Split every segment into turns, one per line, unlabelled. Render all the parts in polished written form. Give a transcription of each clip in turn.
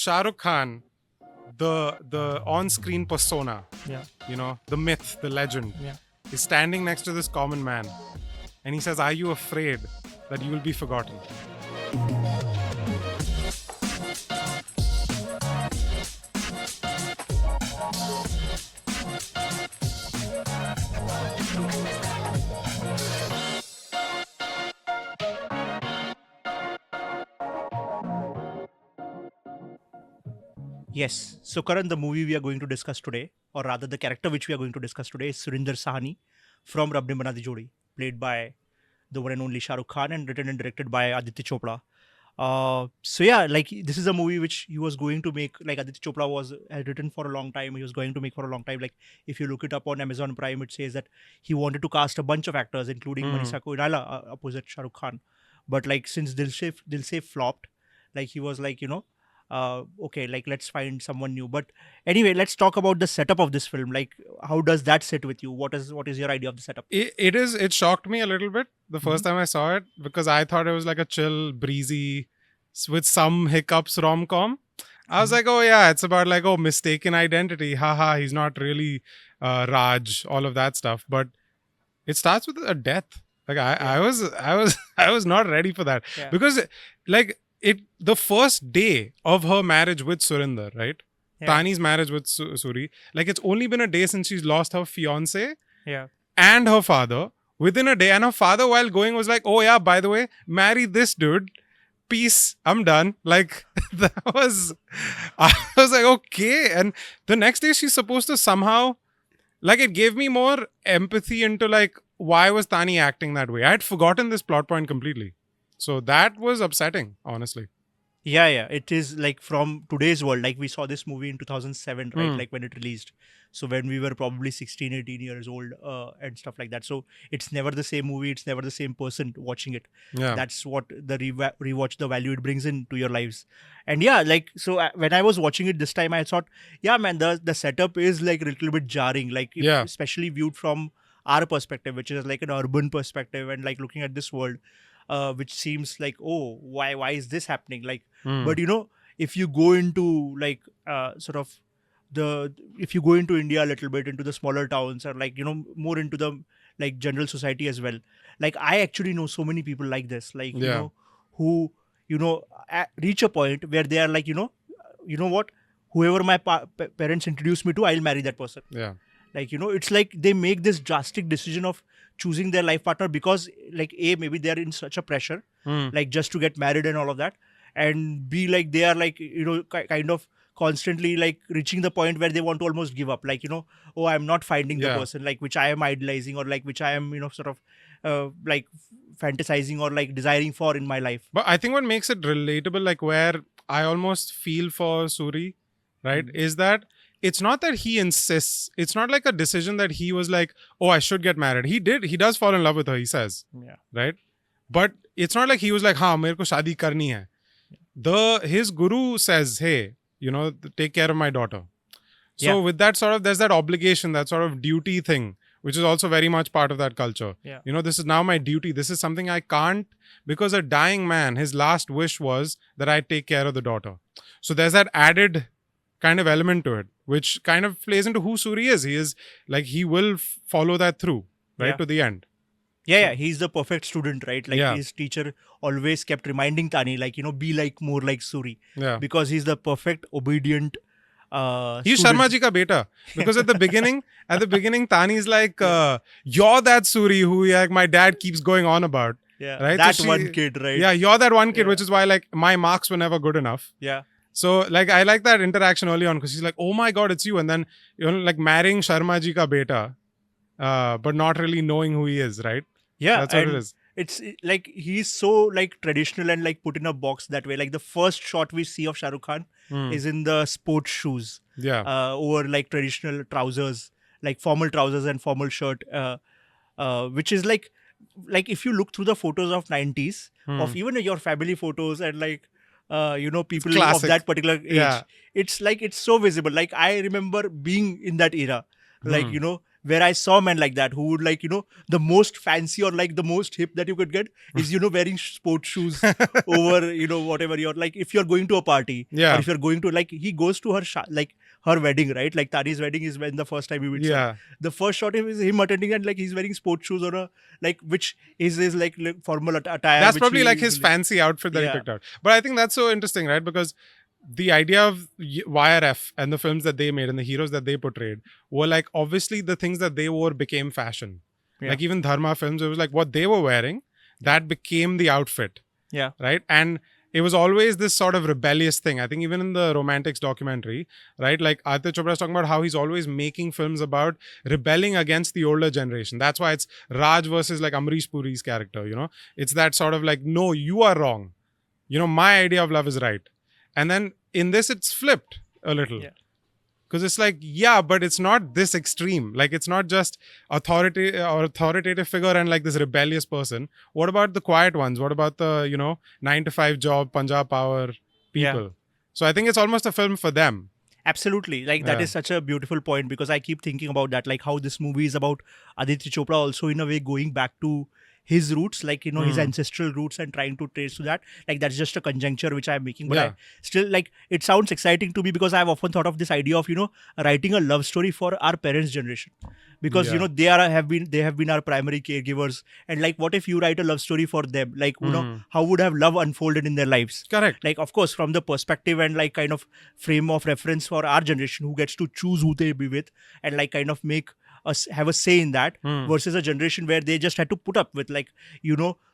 Shahrukh Khan, the on-screen persona,
Yeah.
the myth, the legend,
Yeah.
is standing next to this common man, and he says, "Are you afraid that you will be forgotten?"
Yes. So, Karan, the movie we are going to discuss today, or rather the character which we are going to discuss today, is Surinder Sahni from Rab Ne Bana Di Jodi, played by the one and only Shahrukh Khan and written and directed by Aditya Chopra. So yeah, like this is a movie which he was going to make. Like Aditya Chopra had written for a long time. He was going to make for a long time. Like if you look it up on Amazon Prime, it says that he wanted to cast a bunch of actors, including Manisha Koirala opposite Shahrukh Khan. But like since Dil Se flopped, like he was like okay, like let's find someone new. But anyway, let's talk about the setup of this film. Like how does that sit with you? What is your idea of the setup?
It shocked me a little bit the first time I saw it, because I thought it was like a chill, breezy, with some hiccups rom-com. I was like, oh yeah, it's about like, oh, mistaken identity, haha, he's not really Raj, all of that stuff. But it starts with a death. Like I was not ready for that.
Yeah.
Because like the first day of her marriage with Surinder, right?
Yeah.
Tani's marriage with Suri, like it's only been a day since she's lost her fiance
Yeah.
and her father within a day. And her father, while going, was like, oh yeah, by the way, marry this dude. Peace, I'm done. Like I was like, okay. And the next day she's supposed to somehow, like, it gave me more empathy into like, why was Tani acting that way? I had forgotten this plot point completely. So that was upsetting, honestly.
Yeah, it is like from today's world. Like we saw this movie in 2007, right? Like when it released. So when we were probably 16, 18 years old and stuff like that. So it's never the same movie. It's never the same person watching it.
Yeah.
That's what the rewatch, the value it brings into your lives. And yeah, like, so when I was watching it this time, I thought, yeah, man, the setup is like a little bit jarring. Like,
Yeah.
especially viewed from our perspective, which is like an urban perspective and like looking at this world. Which seems like, oh, why is this happening? Like, but if you go into like sort of if you go into India a little bit, into the smaller towns, or like more into the like general society as well, like I actually know so many people like this, like who reach a point where they are like, you know what, whoever my parents introduce me to, I'll marry that person.
Yeah.
Like, it's like they make this drastic decision of choosing their life partner because like maybe they're in such a pressure, like just to get married and all of that, and B, like they are like kind of constantly like reaching the point where they want to almost give up, like oh, I'm not finding the person like which I am idolizing, or like which I am sort of like fantasizing or like desiring for in my life.
But I think what makes it relatable, like where I almost feel for Suri, right, is that it's not that he insists. It's not like a decision that he was like, oh, I should get married. He does fall in love with her, he says.
Yeah.
Right? But it's not like he was like, हाँ मेरे को शादी करनी है. His guru says, hey, take care of my daughter. So with that sort of, there's that obligation, that sort of duty thing, which is also very much part of that culture.
Yeah.
This is now my duty. This is something I can't, because a dying man, his last wish was that I take care of the daughter. So there's that added kind of element to it, which kind of plays into who Suri is. He is like, he will follow that through, right, to the end.
Yeah, he's the perfect student, right? Like his teacher always kept reminding Tani, like, be like more like Suri.
Yeah.
Because he's the perfect, obedient
he's Sharma ji ka beta. Because at the beginning, Tani's like, you're that Suri who like my dad keeps going on about.
Yeah.
Right?
That one kid, right?
Yeah, you're that one kid, which is why like my marks were never good enough.
Yeah.
So like I like that interaction early on, because he's like, oh my god, it's you. And then like marrying Sharma ji ka beta, but not really knowing who he is, right?
Yeah.
That's what it is.
It's like he's so like traditional and like put in a box that way. Like the first shot we see of Shahrukh Khan is in the sports shoes.
Yeah.
Over like traditional trousers, like formal trousers and formal shirt, which is like if you look through the photos of 90s, of even your family photos and like people of that particular age, it's like it's so visible. Like I remember being in that era, like where I saw men like that who would like, the most fancy or like the most hip that you could get is, wearing sports shoes over, whatever you're like, if you're going to a party
Yeah.
or if you're going to like, he goes to her, like her wedding, right? Like Tani's wedding is when the first time he meets her. The first shot is him attending and like he's wearing sports shoes or which is his like formal attire.
That's
which
probably
he
like his
usually-
fancy outfit that he picked out. But I think that's so interesting, right? Because the idea of YRF and the films that they made and the heroes that they portrayed were like, obviously the things that they wore became fashion.
Yeah.
Like even Dharma films, it was like what they were wearing, that became the outfit.
Yeah.
Right? And it was always this sort of rebellious thing. I think even in the Romantics documentary, right? Like Aditya Chopra is talking about how he's always making films about rebelling against the older generation. That's why it's Raj versus like Amrish Puri's character, It's that sort of like, no, you are wrong. My idea of love is right. And then in this, it's flipped a little.
Yeah.
Because it's like, but it's not this extreme. Like, it's not just authoritative figure and like this rebellious person. What about the quiet ones? What about the, 9-to-5 job, Punjab power people?
Yeah.
So I think it's almost a film for them.
Absolutely. Like that is such a beautiful point because I keep thinking about that, like how this movie is about Aditya Chopra also in a way going back to his roots, like, his ancestral roots and trying to trace to that. Like that's just a conjecture which I'm making. But I still like, it sounds exciting to me because I've often thought of this idea of, writing a love story for our parents' generation. Because, they have been our primary caregivers. And like, what if you write a love story for them? Like, how would have love unfolded in their lives?
Correct.
Like, of course, from the perspective and like kind of frame of reference for our generation who gets to choose who they be with and like kind of have a say in that versus a generation where they just had to put up with like,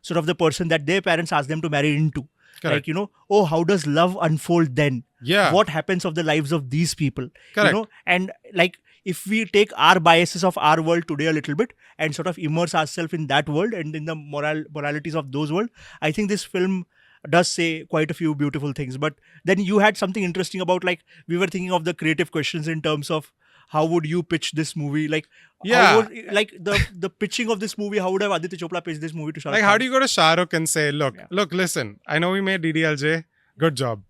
sort of the person that their parents asked them to marry into.
Correct.
Like, how does love unfold then?
Yeah.
What happens of the lives of these people?
Correct.
And like, if we take our biases of our world today a little bit and sort of immerse ourselves in that world and in the moralities of those world, I think this film does say quite a few beautiful things. But then you had something interesting about like, we were thinking of the creative questions in terms of how would you pitch this movie? Like, like the pitching of this movie, how would have Aditya Chopra pitched this movie to Shahrukh Khan?
Like, how do you go to Shahrukh and say, look, listen, I know we made DDLJ. Good job,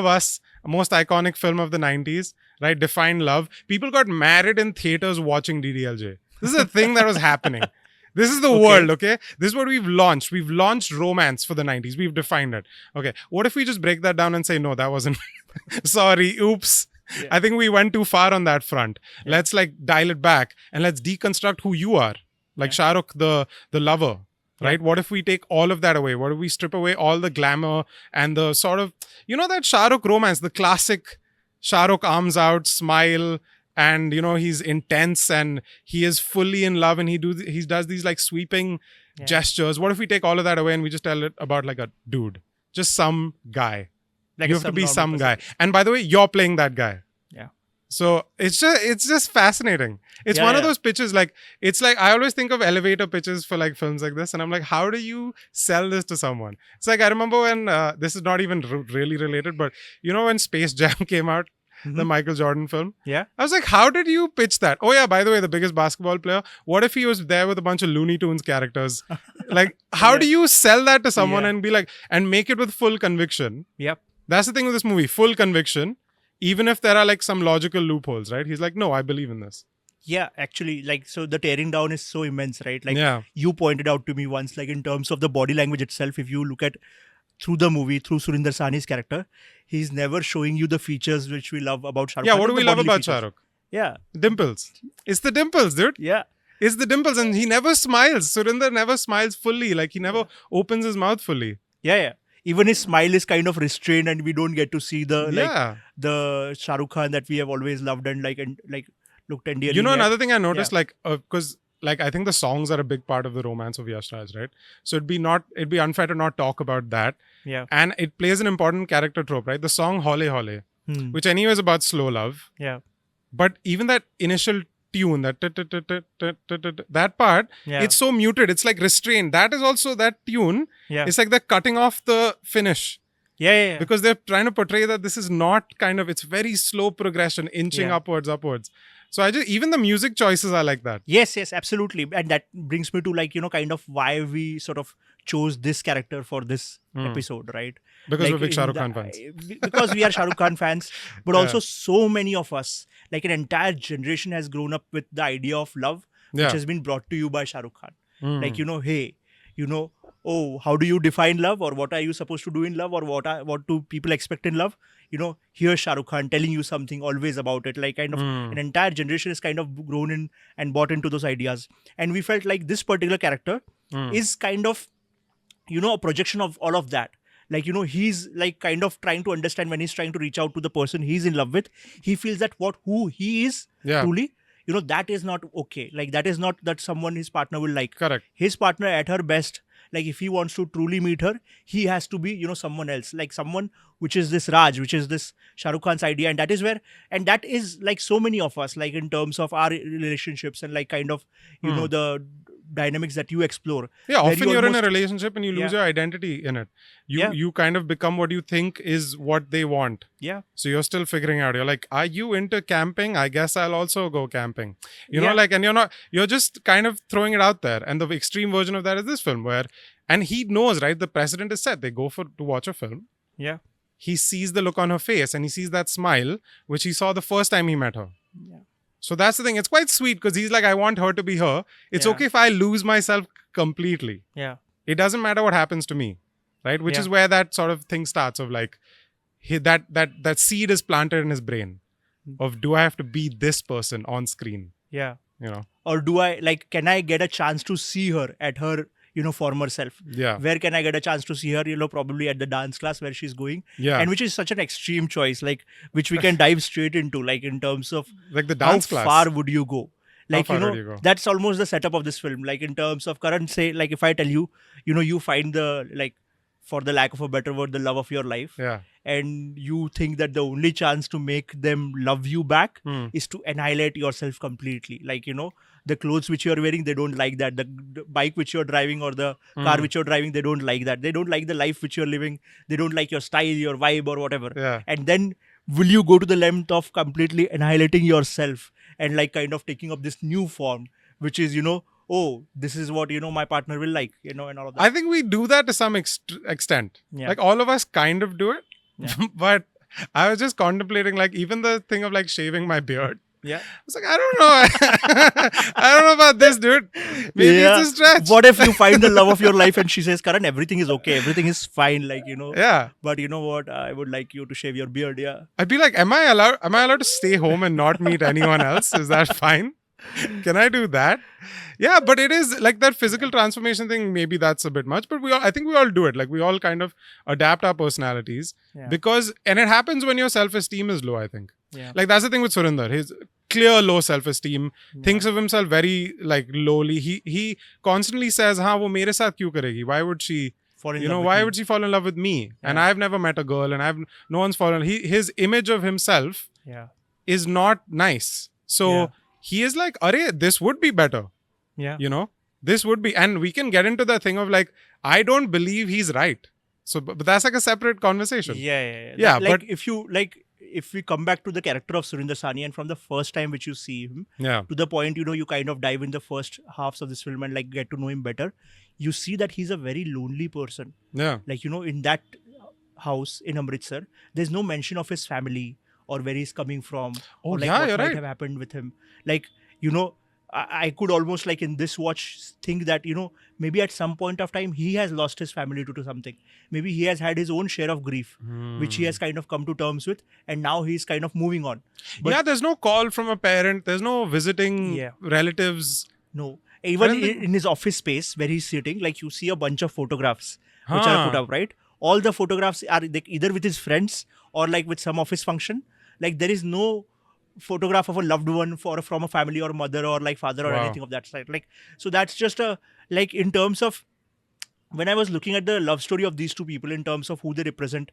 us. Most iconic film of the 90s, right? Defined love. People got married in theaters watching DDLJ. This is a thing that was happening. This is the world, okay? This is what we've launched. We've launched romance for the 90s. We've defined it. Okay, what if we just break that down and say, no, that wasn't... Sorry, oops. Yeah. I think we went too far on that front. Yeah. Let's like dial it back and let's deconstruct who you are. Like Shahrukh, the lover, right? What if we take all of that away? What if we strip away all the glamour and the sort of, that Shahrukh romance, the classic Shahrukh arms out, smile, and he's intense and he is fully in love and he does these like sweeping gestures. What if we take all of that away and we just tell it about like a dude, just some guy? Like you have to be some guy. And by the way, you're playing that guy.
Yeah.
So it's just fascinating. It's one of those pitches, like, it's like, I always think of elevator pitches for like films like this. And I'm like, how do you sell this to someone? It's like, I remember when, this is not even really related, but when Space Jam came out, the Michael Jordan film.
Yeah.
I was like, how did you pitch that? Oh yeah, by the way, the biggest basketball player. What if he was there with a bunch of Looney Tunes characters? Like, how do you sell that to someone and be like, and make it with full conviction?
Yep.
That's the thing with this movie, full conviction, even if there are like some logical loopholes, right? He's like, no, I believe in this.
Yeah, actually, like, so the tearing down is so immense, right? Like, you pointed out to me once, like, in terms of the body language itself, if you look at through the movie, through Surinder Sahni's character, he's never showing you the features which we love about Shahrukh Khan.
Yeah, what do we love about Shahrukh?
Yeah.
Dimples. It's the dimples, dude.
Yeah.
It's the dimples, and he never smiles. Surinder never smiles fully. Like, he never opens his mouth fully.
Yeah. Even his smile is kind of restrained and we don't get to see the the Shahrukh Khan that we have always loved and looked endearing.
Another thing I noticed, because I think the songs are a big part of the romance of Yashraj, right? So it'd be unfair to not talk about that.
Yeah.
And it plays an important character trope, right? The song Haule, which anyway is about slow love.
Yeah.
But even that initial tune, that part, it's so muted. It's like restrained. That is also that tune.
Yeah.
It's like they're cutting off the finish.
Yeah.
Because they're trying to portray that this is not it's very slow progression, inching upwards. So even the music choices are like that.
Yes, absolutely. And that brings me to kind of why we sort of chose this character for this episode, right?
Because we're big Shahrukh Khan fans.
Because we are Shahrukh Khan fans, but also so many of us, like an entire generation has grown up with the idea of love, which
Yeah.
has been brought to you by Shahrukh Khan.
Mm.
Like, hey, oh, how do you define love, or what are you supposed to do in love, or what do people expect in love? Here's Shahrukh Khan telling you something always about it. Like, kind of an entire generation is kind of grown in and bought into those ideas. And we felt like this particular character is kind of, a projection of all of that. Like, he's like kind of trying to understand when he's trying to reach out to the person he's in love with. He feels that who he is truly, that is not okay. Like, that is not that someone his partner will like.
Correct.
His partner at her best, like if he wants to truly meet her, he has to be, someone else, like someone which is this Raj, which is this Shah Rukh Khan's idea. And that is like so many of us, like in terms of our relationships and like kind of, the dynamics that you explore.
Yeah,
where
often you're in a relationship and you lose
Yeah.
your identity in it.
Yeah.
You kind of become what you think is what they want.
Yeah.
So you're still figuring out. You're like, are you into camping? I guess I'll also go camping. You know,
Yeah.
like, and you're just kind of throwing it out there. And the extreme version of that is this film and he knows, right? The precedent is set. They go to watch a film.
Yeah.
He sees the look on her face and he sees that smile, which he saw the first time he met her.
Yeah.
So that's the thing. It's quite sweet because he's like, I want her to be her. It's
Yeah.
okay if I lose myself completely.
Yeah.
It doesn't matter what happens to me, right? Which is where that sort of thing starts of like, that seed is planted in his brain of, do I have to be this person on screen?
Yeah.
Or
can I get a chance to see her at her, former self?
Yeah.
Where can I get a chance to see her? Probably at the dance class where she's going.
Yeah.
And which is such an extreme choice, like, which we can dive straight into, like, in terms of
like the dance
how
class.
far would you go? Like,
far would you go?
that's almost the setup of this film. Like, in terms of Karan, say, like, if I tell you, you find the, like, for the lack of a better word, the love of your life.
Yeah.
And you think that the only chance to make them love you back is to annihilate yourself completely. Like, the clothes which you're wearing, they don't like that. The bike which you're driving or the car which you're driving, they don't like that. They don't like the life which you're living. They don't like your style, your vibe or whatever.
Yeah.
And then will you go to the length of completely annihilating yourself and like kind of taking up this new form, which is, oh, this is what, my partner will like, and all of that.
I think we do that to some extent.
Yeah.
Like all of us kind of do it.
Yeah.
But I was just contemplating, like, even the thing of like shaving my beard.
Yeah.
I was like, I don't know. I don't know about this, dude. Maybe it's a stretch.
What if you find the love of your life and she says, Karan, everything is okay. Everything is fine. Like,
Yeah.
But you know what? I would like you to shave your beard. Yeah.
I'd be like, am I allowed to stay home and not meet anyone else? Is that fine? Can I do that? Yeah, but it is like that physical transformation thing. Maybe that's a bit much, but I think we all do it. Like, we all kind of adapt our personalities and it happens when your self-esteem is low, I think.
Yeah.
Like, that's the thing with Surinder. His clear low self-esteem, thinks of himself very like lowly. He constantly says, "Ha, wo mere saath kyun karegi? Why would she
Fall in love with
why
me.
would she fall in love with me? And I've never met a girl, and no one's fallen. His image of himself is not nice. So he is like, "Arey, this would be better."
Yeah.
This would be, and we can get into the thing of like, I don't believe he's right. So, but that's like a separate conversation.
Yeah. Like, if we come back to the character of Surinder Sahni, and from the first time which you see him, to the point, you kind of dive in the first halves of this film and like get to know him better, you see that he's a very lonely person.
Yeah.
Like, in that house in Amritsar, there's no mention of his family or where he's coming from.
Oh,
or like
yeah,
what
you're
might
right.
have happened with him. Like, I could almost like in this watch think that, maybe at some point of time he has lost his family to something. Maybe he has had his own share of grief, which he has kind of come to terms with. And now he's kind of moving on. But
there's no call from a parent. There's no visiting relatives.
No. Even in his office space where he's sitting, like you see a bunch of photographs which are put up, right? All the photographs are like either with his friends or like with some office function. Like there is no photograph of a loved one from a family or mother or like father or anything of that sort. Like, so that's just like in terms of when I was looking at the love story of these two people in terms of who they represent,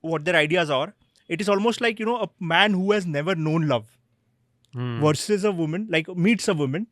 what their ideas are, it is almost like, a man who has never known love versus a woman, like meets a woman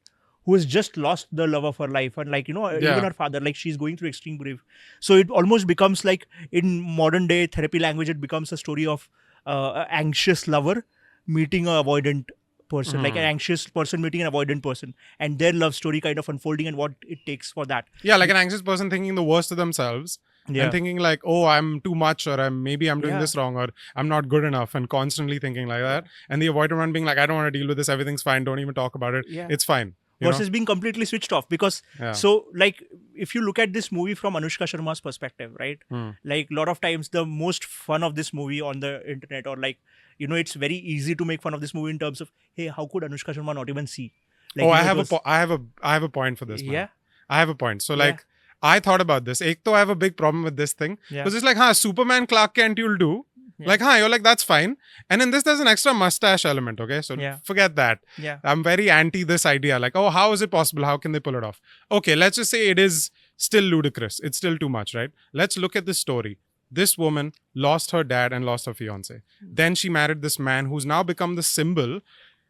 who has just lost the love of her life. And like, even her father, like she's going through extreme grief. So it almost becomes like in modern day therapy language, it becomes a story of an anxious lover meeting an avoidant person, like an anxious person meeting an avoidant person, and their love story kind of unfolding and what it takes for that.
Yeah, like an anxious person thinking the worst of themselves and thinking like, oh, I'm too much, or maybe I'm doing
Yeah.
this wrong, or I'm not good enough, and constantly thinking like that. And the avoidant one being like, I don't want to deal with this. Everything's fine. Don't even talk about it.
Yeah.
It's fine. You know?
Versus being completely switched off. Because so like if you look at this movie from Anushka Sharma's perspective, right? Like a lot of times the most fun of this movie on the internet, or like, you know, it's very easy to make fun of this movie in terms of, hey, how could Anushka Sharma not even see? Like,
I have a point for this, man.
Yeah.
I have a point. So like, I thought about this. Ek to I have a big problem with this thing. Because it's like, Superman Clark Kent you'll do. Like, you're like, that's fine. And in this, there's an extra mustache element, okay? So forget that.
Yeah.
I'm very anti this idea. Like, oh, how is it possible? How can they pull it off? Okay, let's just say it is still ludicrous. It's still too much, right? Let's look at this story. This woman lost her dad and lost her fiance. Then she married this man who's now become the symbol.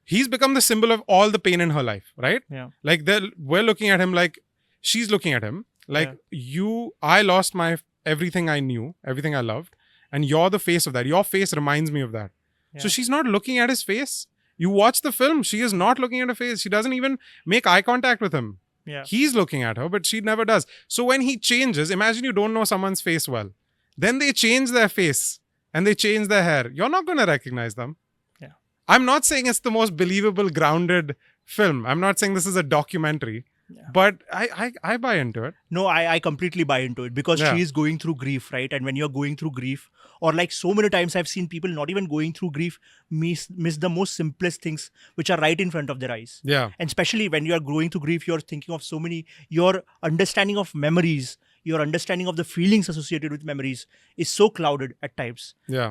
He's become the symbol of all the pain in her life, right?
Yeah.
Like, we're looking at him like, she's looking at him. Like, I lost everything I knew, everything I loved. And you're the face of that. Your face reminds me of that. Yeah. So she's not looking at his face. You watch the film. She is not looking at her face. She doesn't even make eye contact with him.
Yeah.
He's looking at her, but she never does. So when he changes, imagine you don't know someone's face well. Then they change their face and they change their hair. You're not going to recognize them.
Yeah.
I'm not saying it's the most believable, grounded film. I'm not saying this is a documentary. Yeah. But I buy into it.
No, I completely buy into it because she is going through grief, right? And when you're going through grief, or like so many times I've seen people not even going through grief miss the most simplest things which are right in front of their eyes.
Yeah.
And especially when you're going through grief, you're thinking of so many, your understanding of memories, your understanding of the feelings associated with memories is so clouded at times.
Yeah.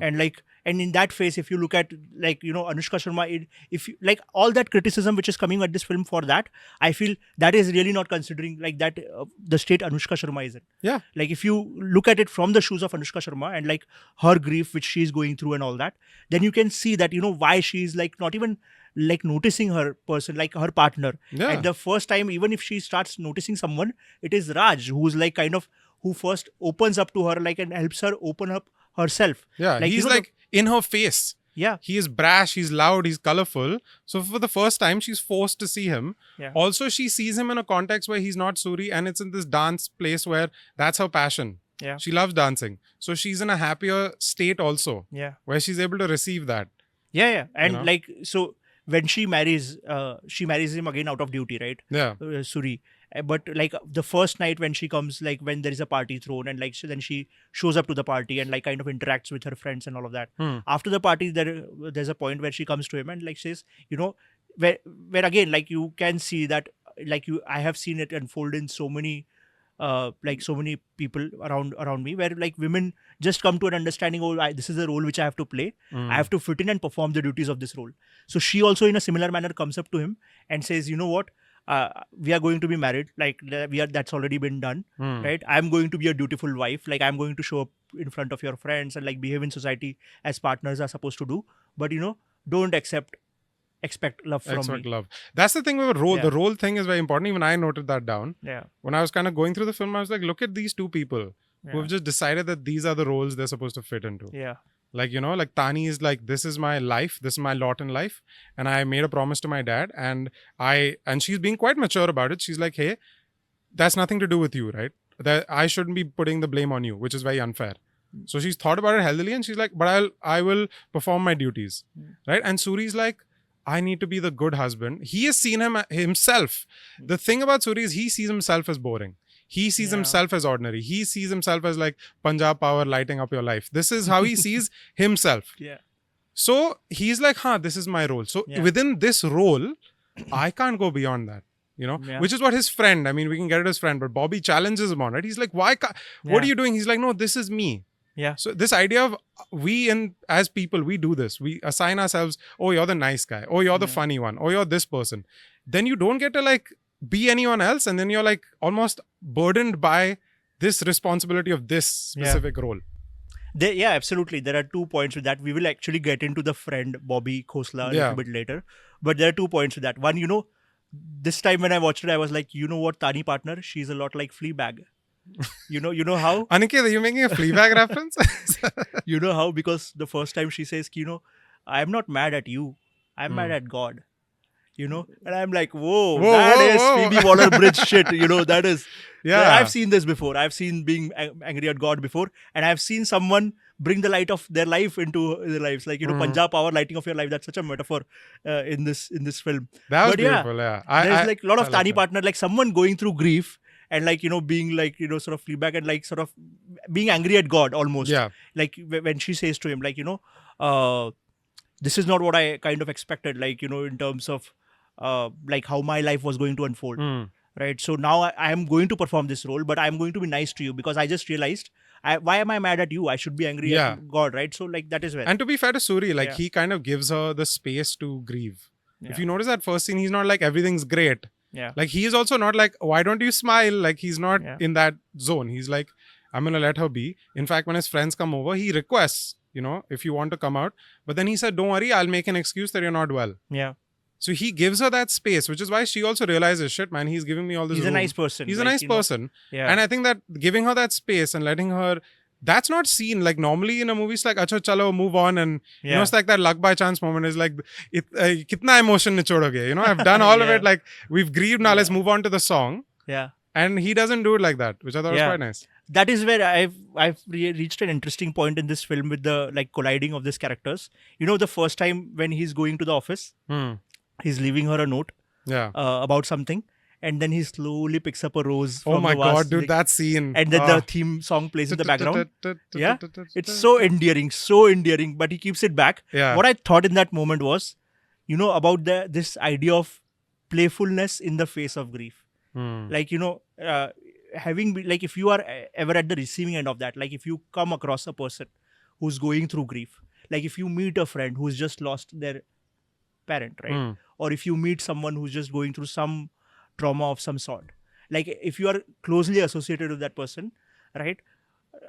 And in that phase, if you look at like, you know, Anushka Sharma, if you like all that criticism which is coming at this film for that, I feel that is really not considering like that the state Anushka Sharma is in.
Yeah.
Like if you look at it from the shoes of Anushka Sharma and like her grief which she's going through and all that, then you can see that, you know, why she's like not even like noticing her person, like her partner.
Yeah.
And the first time, even if she starts noticing someone, it is Raj who's like kind of who first opens up to her like and helps her open up herself.
Yeah.
Like,
he's like in her face.
Yeah.
He is brash, he's loud, he's colorful. So for the first time, she's forced to see him.
Yeah.
Also, she sees him in a context where he's not Suri, and it's in this dance place where that's her passion.
Yeah.
She loves dancing. So she's in a happier state also.
Yeah.
Where she's able to receive that.
Yeah, yeah. And
you know?
like, so when she marries him again out of duty, right?
Yeah.
Suri. But like the first night when she comes, like when there is a party thrown and like then she shows up to the party and like kind of interacts with her friends and all of that. After the party, there's a point where she comes to him and like says, you know, where again, like you can see that like I have seen it unfold in so many like so many people around me where like women just come to an understanding, this is a role which I have to play. I have to fit in and perform the duties of this role. So she also in a similar manner comes up to him and says, you know what? We are going to be married, like that's already been done, right? I'm going to be a dutiful wife, like I'm going to show up in front of your friends and like behave in society as partners are supposed to do, but you know, don't expect love from me.
Love. That's the thing with role. The role thing is very important. Even I noted that down.
Yeah.
When I was kind of going through the film, I was like, look at these two people who have just decided that these are the roles they're supposed to fit into.
Yeah.
Like, you know, like Tani is like, this is my life, this is my lot in life. And I made a promise to my dad and she's being quite mature about it. She's like, hey, that's nothing to do with you, right? That I shouldn't be putting the blame on you, which is very unfair. So she's thought about it healthily and she's like, but I will perform my duties, right? And Suri's like, I need to be the good husband. He has seen himself. The thing about Suri is he sees himself as boring. He sees himself as ordinary. He sees himself as like Punjab power lighting up your life. This is how he sees himself.
Yeah.
So he's like, this is my role. So within this role, I can't go beyond that, you know, which is what his friend, I mean, we can get it as friend, but Bobby challenges him on it. He's like, what are you doing? He's like, no, this is me.
Yeah.
So this idea of as people, we do this. We assign ourselves, oh, you're the nice guy. Oh, you're the funny one. Oh, you're this person. Then you don't get to like be anyone else. And then you're like almost burdened by this responsibility of this specific role.
Yeah, absolutely. There are 2 points with that. We will actually get into the friend Bobby Khosla a little bit later. But there are 2 points with that. One, you know, this time when I watched it, I was like, you know what, Tani partner, she's a lot like Fleabag. You know how?
Aniket, are you making a Fleabag reference?
You know how? Because the first time she says, you know, I'm not mad at you. I'm mad at God. And I'm like, whoa,
Whoa,
that
whoa,
is
whoa.
Phoebe Waller-Bridge shit, that is.
Yeah.
I've seen this before. I've seen being angry at God before, and I've seen someone bring the light of their life into their lives, like Punjab power, lighting of your life. That's such a metaphor in this film.
That was
But
beautiful. Yeah.
there's like a lot
I
of
like
Tani
that.
partner, like someone going through grief and like being like sort of Fleabag and like sort of being angry at God almost.
Yeah.
Like when she says to him, like this is not what I kind of expected, like in terms of like how my life was going to unfold. Right. So now I am going to perform this role, but I'm going to be nice to you because I just realized, why am I mad at you? I should be angry at God, right? So like that is where.
And to be fair to Suri, like
Yeah.
he kind of gives her the space to grieve.
Yeah.
If you notice that first scene, he's not like everything's great.
Yeah.
Like he is also not like, why don't you smile? Like he's not in that zone. He's like, I'm gonna let her be. In fact, when his friends come over, he requests, if you want to come out. But then he said, don't worry, I'll make an excuse that you're not well.
Yeah.
So he gives her that space, which is why she also realizes, shit, man, he's giving me all this
He's
room.
a nice person.
He's
like,
a nice person.
Yeah.
And I think that giving her that space and letting her, that's not seen. Like normally in a movie, it's like, acha, chalo, move on. And, it's like that luck by chance moment is like, kitna emotion nichodoge? I've done all of it. Like, we've grieved, now let's move on to the song.
Yeah.
And he doesn't do it like that, which I thought was quite nice.
That is where I've reached an interesting point in this film with the like colliding of these characters. The first time when he's going to the office, he's leaving her a note about something, and then he slowly picks up a rose.
Oh
from
my
the vase,
God, dude,
like,
that scene.
and then the theme song plays in the background. Yeah, it's so endearing, but he keeps it back.
Yeah.
What I thought in that moment was, about this idea of playfulness in the face of grief. Like, having, like, if you are ever at the receiving end of that, like if you come across a person who's going through grief, like if you meet a friend who's just lost their parent, right? Or if you meet someone who's just going through some trauma of some sort, like if you are closely associated with that person, right?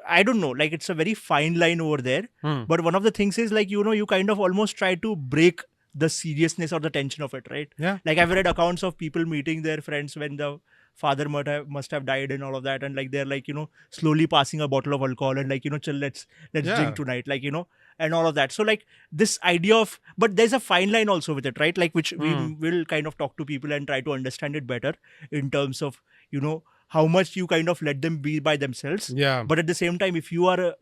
I don't know, like it's a very fine line over there. But one of the things is like, you kind of almost try to break the seriousness or the tension of it, right?
Yeah.
Like I've read accounts of people meeting their friends when the father must have died and all of that, and like they're like slowly passing a bottle of alcohol and like chill, let's drink tonight, like and all of that. So like this idea of, but there's a fine line also with it, right? Like which we will kind of talk to people and try to understand it better in terms of how much you kind of let them be by themselves.
Yeah.
But at the same time, if you are a,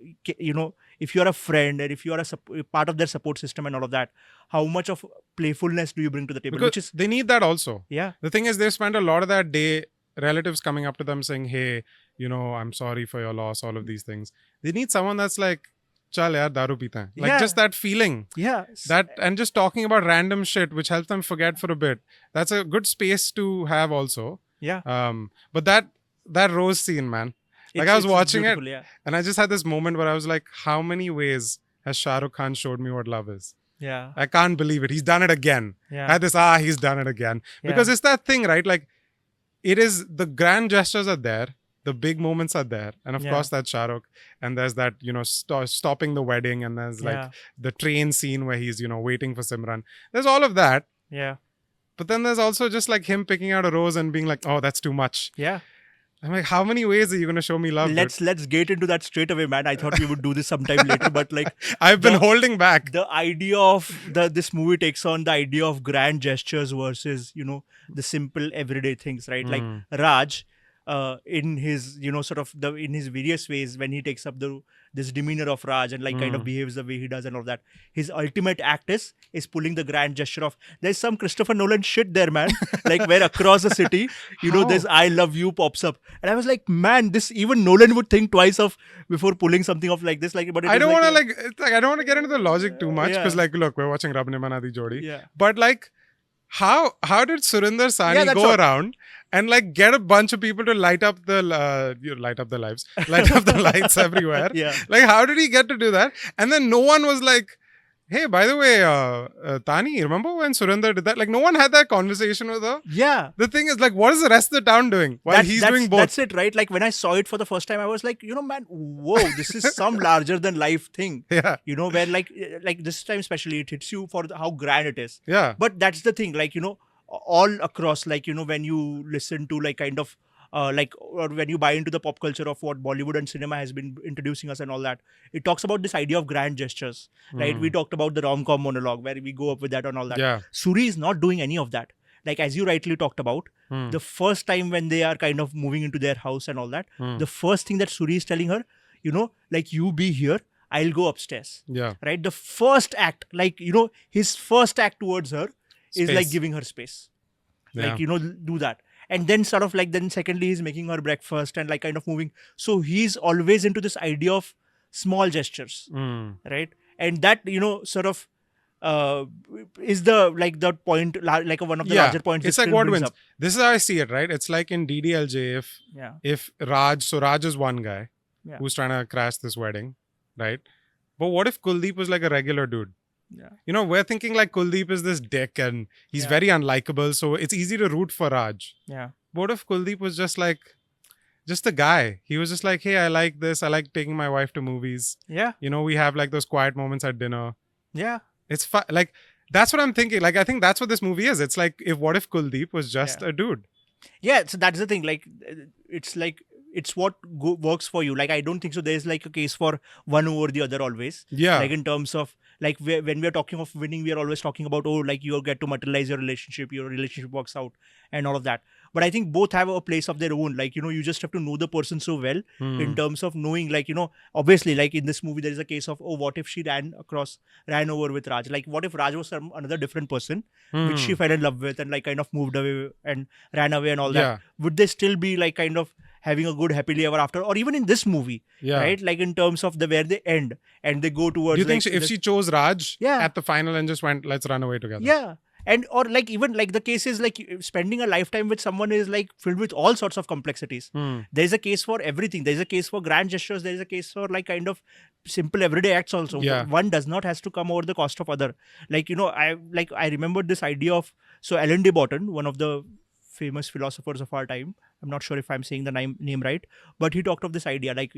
if you are a friend and if you are a part of their support system and all of that, how much of playfulness do you bring to the table?
Because
Which is,
they need that also.
yeah.
The thing is, they've spent a lot of that day, relatives coming up to them saying, hey, I'm sorry for your loss, all of these things. They need someone that's like, chal yaar, daru pita hai. Like just that feeling.
Yeah.
That, and just talking about random shit, which helps them forget for a bit. That's a good space to have also.
Yeah.
But that rose scene, man. Like I was watching it and I just had this moment where I was like, how many ways has Shahrukh Khan showed me what love is?
Yeah.
I can't believe it. He's done it again.
Yeah.
I had this, he's done it again. Because it's that thing, right? Like it is, the grand gestures are there. The big moments are there. And of course that's Shahrukh. And there's that, stopping the wedding. And there's like the train scene where he's, waiting for Simran. There's all of that.
Yeah.
But then there's also just like him picking out a rose and being like, oh, that's too much.
Yeah.
I'm like, how many ways are you going to show me love?
Let's get into that straight away, man. I thought we would do this sometime later, but like
I've been holding back.
The idea of this movie takes on the idea of grand gestures versus the simple everyday things, right? Like Raj, in his sort of in his various ways, when he takes up this demeanor of Raj and like kind of behaves the way he does and all that, his ultimate act is pulling the grand gesture of, there's some Christopher Nolan shit there, man. Like where across the city, this I love you pops up, and I was like, man, this even Nolan would think twice of before pulling something off like this. Like, but
I don't want to I don't want to get into the logic too much because like, look, we're watching Rab Ne, Bana Di Jodi.
Yeah.
But like, how did Surinder Sahni go around and like get a bunch of people to light up the light up the lights everywhere?
Yeah.
Like, how did he get to do that? And then no one was like, hey, by the way, Tani, remember when Surinder did that? Like, no one had that conversation with her.
Yeah.
The thing is, like, what is the rest of the town doing while he's doing both?
That's it, right? Like, when I saw it for the first time, I was like, man, whoa, this is some larger than life thing.
Yeah.
Where like this time especially, it hits you for how grand it is.
Yeah.
But that's the thing, like, all across, like, when you listen to like kind of, like, or when you buy into the pop culture of what Bollywood and cinema has been introducing us and all that, it talks about this idea of grand gestures, right? We talked about the rom-com monologue where we go up with that and all that.
Yeah.
Suri is not doing any of that. like as you rightly talked about, the first time when they are kind of moving into their house and all that, the first thing that Suri is telling her, like, you be here, I'll go upstairs.
Yeah.
Right? The first act, like, his first act towards her is like
Space.
giving her space.
Yeah.
Like, do that. And then sort of like, then secondly, he's making her breakfast and like kind of moving. So he's always into this idea of small gestures. Right? And that, sort of is the point, like one of the larger points.
It's
this
like
film
what
brings
wins.
up.
This is how I see it, right? It's like in DDLJ, if Raj is one guy who's trying to crash this wedding, right? But what if Kuldeep was like a regular dude?
Yeah.
We're thinking like Kuldeep is this dick and he's very unlikable, so it's easy to root for Raj.
Yeah.
But what if Kuldeep was just a guy? He was just like, hey, I like this. I like taking my wife to movies.
Yeah.
We have like those quiet moments at dinner.
Yeah.
It's fun. Like, that's what I'm thinking. Like, I think that's what this movie is. It's like, what if Kuldeep was just a dude?
Yeah, so that's the thing. Like, it's what works for you. Like, I don't think so there's like a case for one over the other always.
Yeah.
Like, in terms of, like, when we're talking of winning, we are always talking about, like, you get to materialize your relationship works out and all of that. But I think both have a place of their own. Like, you just have to know the person so well in terms of knowing, like, obviously, like in this movie, there is a case of, what if she ran over with Raj? Like, what if Raj was another different person, which she fell in love with and like kind of moved away and ran away and all that? Would they still be like kind of having a good happily ever after? Or even in this movie, right? Like in terms of where they end and they go towards.
Do you think if she chose Raj at the final and just went, let's run away together?
Yeah. And or like even like the case is like spending a lifetime with someone is like filled with all sorts of complexities. There is a case for everything. There is a case for grand gestures. There is a case for like kind of simple everyday acts also. One does not has to come over the cost of other. Like, I remember this idea of, so Alan de Botton, one of the famous philosophers of our time. I'm not sure if I'm saying the name right, but he talked of this idea, like,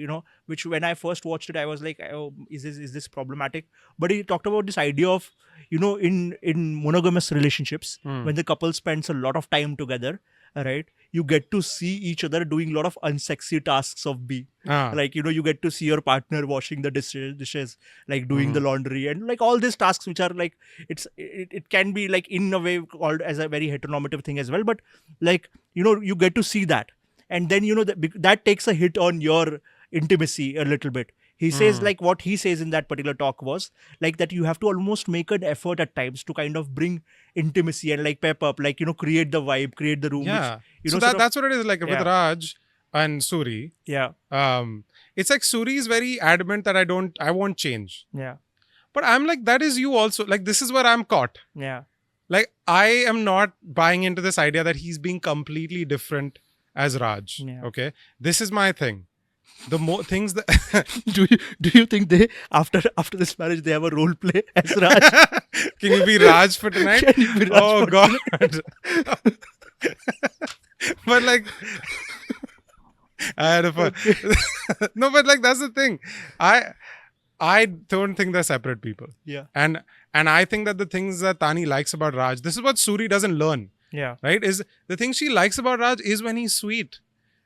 which when I first watched it, I was like, oh, is this problematic? But he talked about this idea of, in monogamous relationships, when the couple spends a lot of time together, right, you get to see each other doing a lot of unsexy tasks of being. Like, you get to see your partner washing the dishes, like doing the laundry and like all these tasks, which are like, it can be like in a way called as a very heteronormative thing as well. But like, you get to see that. And then, that takes a hit on your intimacy a little bit. He says like what he says in that particular talk was like that you have to almost make an effort at times to kind of bring intimacy and like pep up, like, create the vibe, create the room.
Yeah.
Which,
so that's what it is like with Raj and Suri.
Yeah.
It's like Suri is very adamant that I won't change.
Yeah.
But I'm like, that is you also. Like, this is where I'm caught.
Yeah.
Like, I am not buying into this idea that he's being completely different as Raj.
Yeah.
Okay. This is my thing. The more things that
do you think they after this marriage they have a role play as Raj?
Can you be Raj for tonight?
Can you be Raj
oh
for
God. But like I had a fun. No, but like that's the thing. I don't think they're separate people.
Yeah.
And I think that the things that Tani likes about Raj, this is what Suri doesn't learn.
Yeah.
Right? Is the thing she likes about Raj is when he's sweet.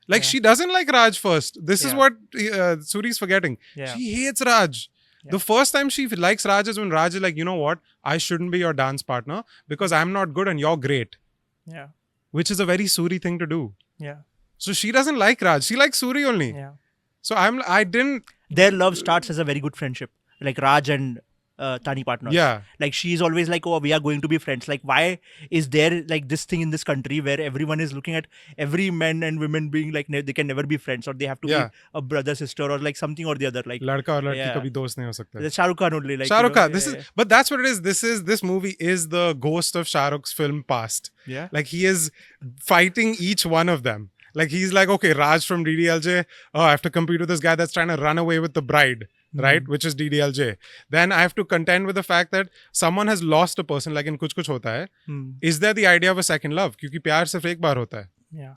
Like, she doesn't like Raj first. This is what Suri's forgetting.
Yeah.
She hates Raj.
Yeah.
The first time she likes Raj is when Raj is like, you know what? I shouldn't be your dance partner because I'm not good and you're great.
Yeah.
Which is a very Suri thing to do.
Yeah.
So she doesn't like Raj. She likes Suri only.
Yeah.
So I didn't...
Their love starts as a very good friendship. Like Raj and Tani partners.
Yeah.
Like she's always like, oh, we are going to be friends. Like, why is there like this thing in this country where everyone is looking at every men and women being like they can never be friends, or they have to be a brother sister or like something or the other. Like
ladka aur ladki kabhi dost nahi ho sakta.
That's Shahrukh Khan only. Like
Shahrukh Khan. But that's what it is. This movie is the ghost of Shahrukh's film past.
Yeah.
Like he is fighting each one of them. Like he's like, okay, Raj from DDLJ. Oh, I have to compete with this guy that's trying to run away with the bride. Right, which is DDLJ. Then I have to contend with the fact that someone has lost a person, like in Kuch Kuch Hota Hai. Is there the idea of a second love? Because pyar sirf ek baar hota hai.
Yeah.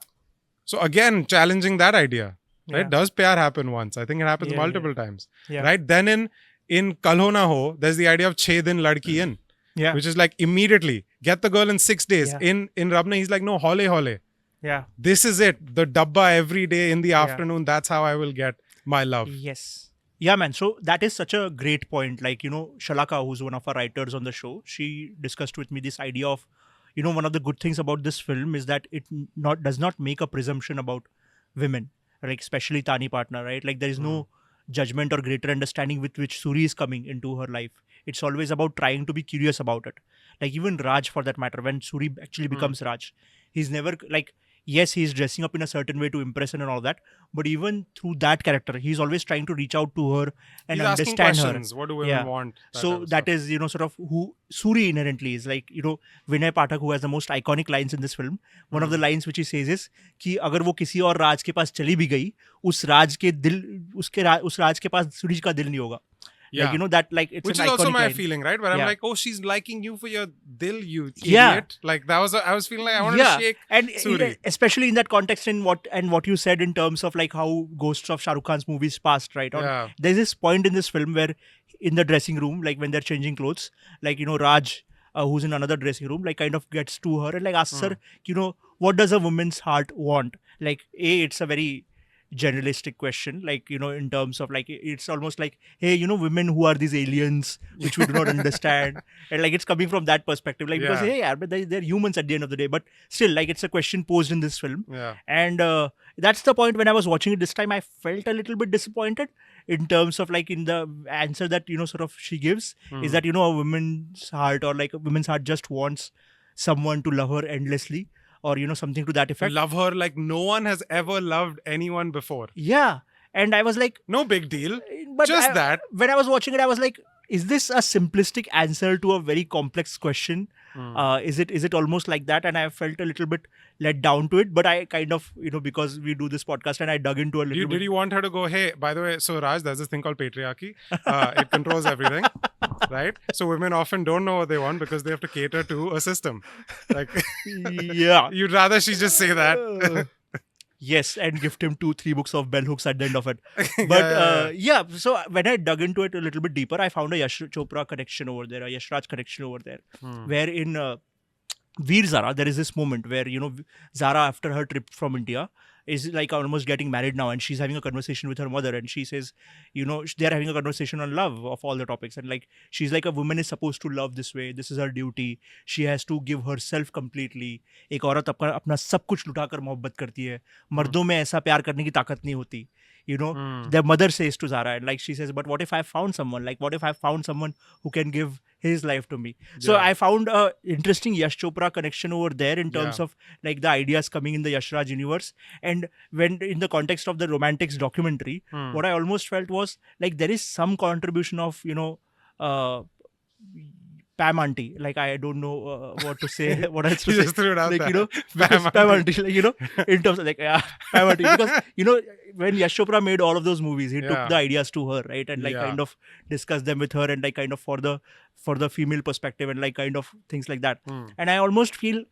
So again, challenging that idea. Right?
Yeah.
Does pyar happen once? I think it happens multiple times.
Yeah.
Right? Then in Kal Ho Na Ho, there's the idea of 6 din ladki in.
Yeah.
Which is like immediately get the girl in 6 days.
Yeah.
In Rab Ne, he's like, no, Haule.
Yeah.
This is it. The dabba every day in the afternoon. That's how I will get my love.
Yes. Yeah, man. So that is such a great point. Like, Shalaka, who's one of our writers on the show, she discussed with me this idea of, one of the good things about this film is that it does not make a presumption about women, like especially Tani partner, right? Like there is no judgment or greater understanding with which Suri is coming into her life. It's always about trying to be curious about it. Like even Raj, for that matter, when Suri actually becomes Raj, he's never like, yes, he's dressing up in a certain way to impress her and all that, but even through that character, he's always trying to reach out to her and
He's asking
understand
questions.
her.
What do women want?
So that is, sort of who Suri inherently is. Like, Vinay Pathak, who has the most iconic lines in this film, one of the lines which he says is कि अगर वो किसी और राज के पास चली भी गई, उस राज के पास सूरी का दिल नहीं होगा.
Yeah.
Like, that, like, it's
which
an
is also
iconic
my
line.
feeling, right? Where I'm
Yeah.
like, oh, she's liking you for your dil, you
Yeah.
idiot. Like that was, I was feeling like I wanted to shake
and
Suri.
especially in that context, in what you said in terms of like how ghosts of Shahrukh Khan's movies passed, right?
Yeah.
There's this point in this film where in the dressing room, like when they're changing clothes, like, Raj, who's in another dressing room, like kind of gets to her and like asks her, what does a woman's heart want? Like, it's a very generalistic question, like, in terms of like, it's almost like, hey, women who are these aliens which we do not understand, and like it's coming from that perspective, like, because hey, but they're humans at the end of the day, but still, like, it's a question posed in this film. And that's the point. When I was watching it this time, I felt a little bit disappointed in terms of like in the answer that sort of she gives, is that a woman's heart, or like a woman's heart just wants someone to love her endlessly, or something to that effect.
Love her like no one has ever loved anyone before.
Yeah. And I was like,
no big deal.
But
just that.
When I was watching it, I was like, is this a simplistic answer to a very complex question? Is it almost like that? And I felt a little bit let down to it. But I kind of, because we do this podcast and I dug into a little bit.
Did you want her to go, hey, by the way, so Raj, there's this thing called patriarchy. It controls everything, right? So women often don't know what they want because they have to cater to a system. Like,
yeah.
You'd rather she just say that.
Yes, and gift him 2-3 books of bell hooks at the end of it. But so when I dug into it a little bit deeper, I found a Yashraj Chopra connection over there, a Yashraj connection over there, where in Veer Zara, there is this moment where, Zara, after her trip from India, is like almost getting married now, and she's having a conversation with her mother, and she says, they're having a conversation on love of all the topics, and like she's like, a woman is supposed to love this way, this is her duty, she has to give herself completely. एक औरत अपना सब कुछ लुटाकर मोहब्बत करती है, मर्दों में ऐसा प्यार करने की ताकत नहीं होती. Their mother says to Zara, and like she says, but what if I found someone? Like, what if I found someone who can give his life to me? So I found a interesting Yash Chopra connection over there in terms of like the ideas coming in the Yashraj universe. And when in the context of the Romantics documentary, what I almost felt was like there is some contribution of, Pam Auntie, like I don't know what to say, what else to say.
Just threw it out
like,
there.
Pam Auntie, like, in terms of like, Pam Auntie, because, when Yash Chopra made all of those movies, he took the ideas to her, right? And like kind of discussed them with her, and like kind of for the female perspective, and like kind of things like that. And I almost feel,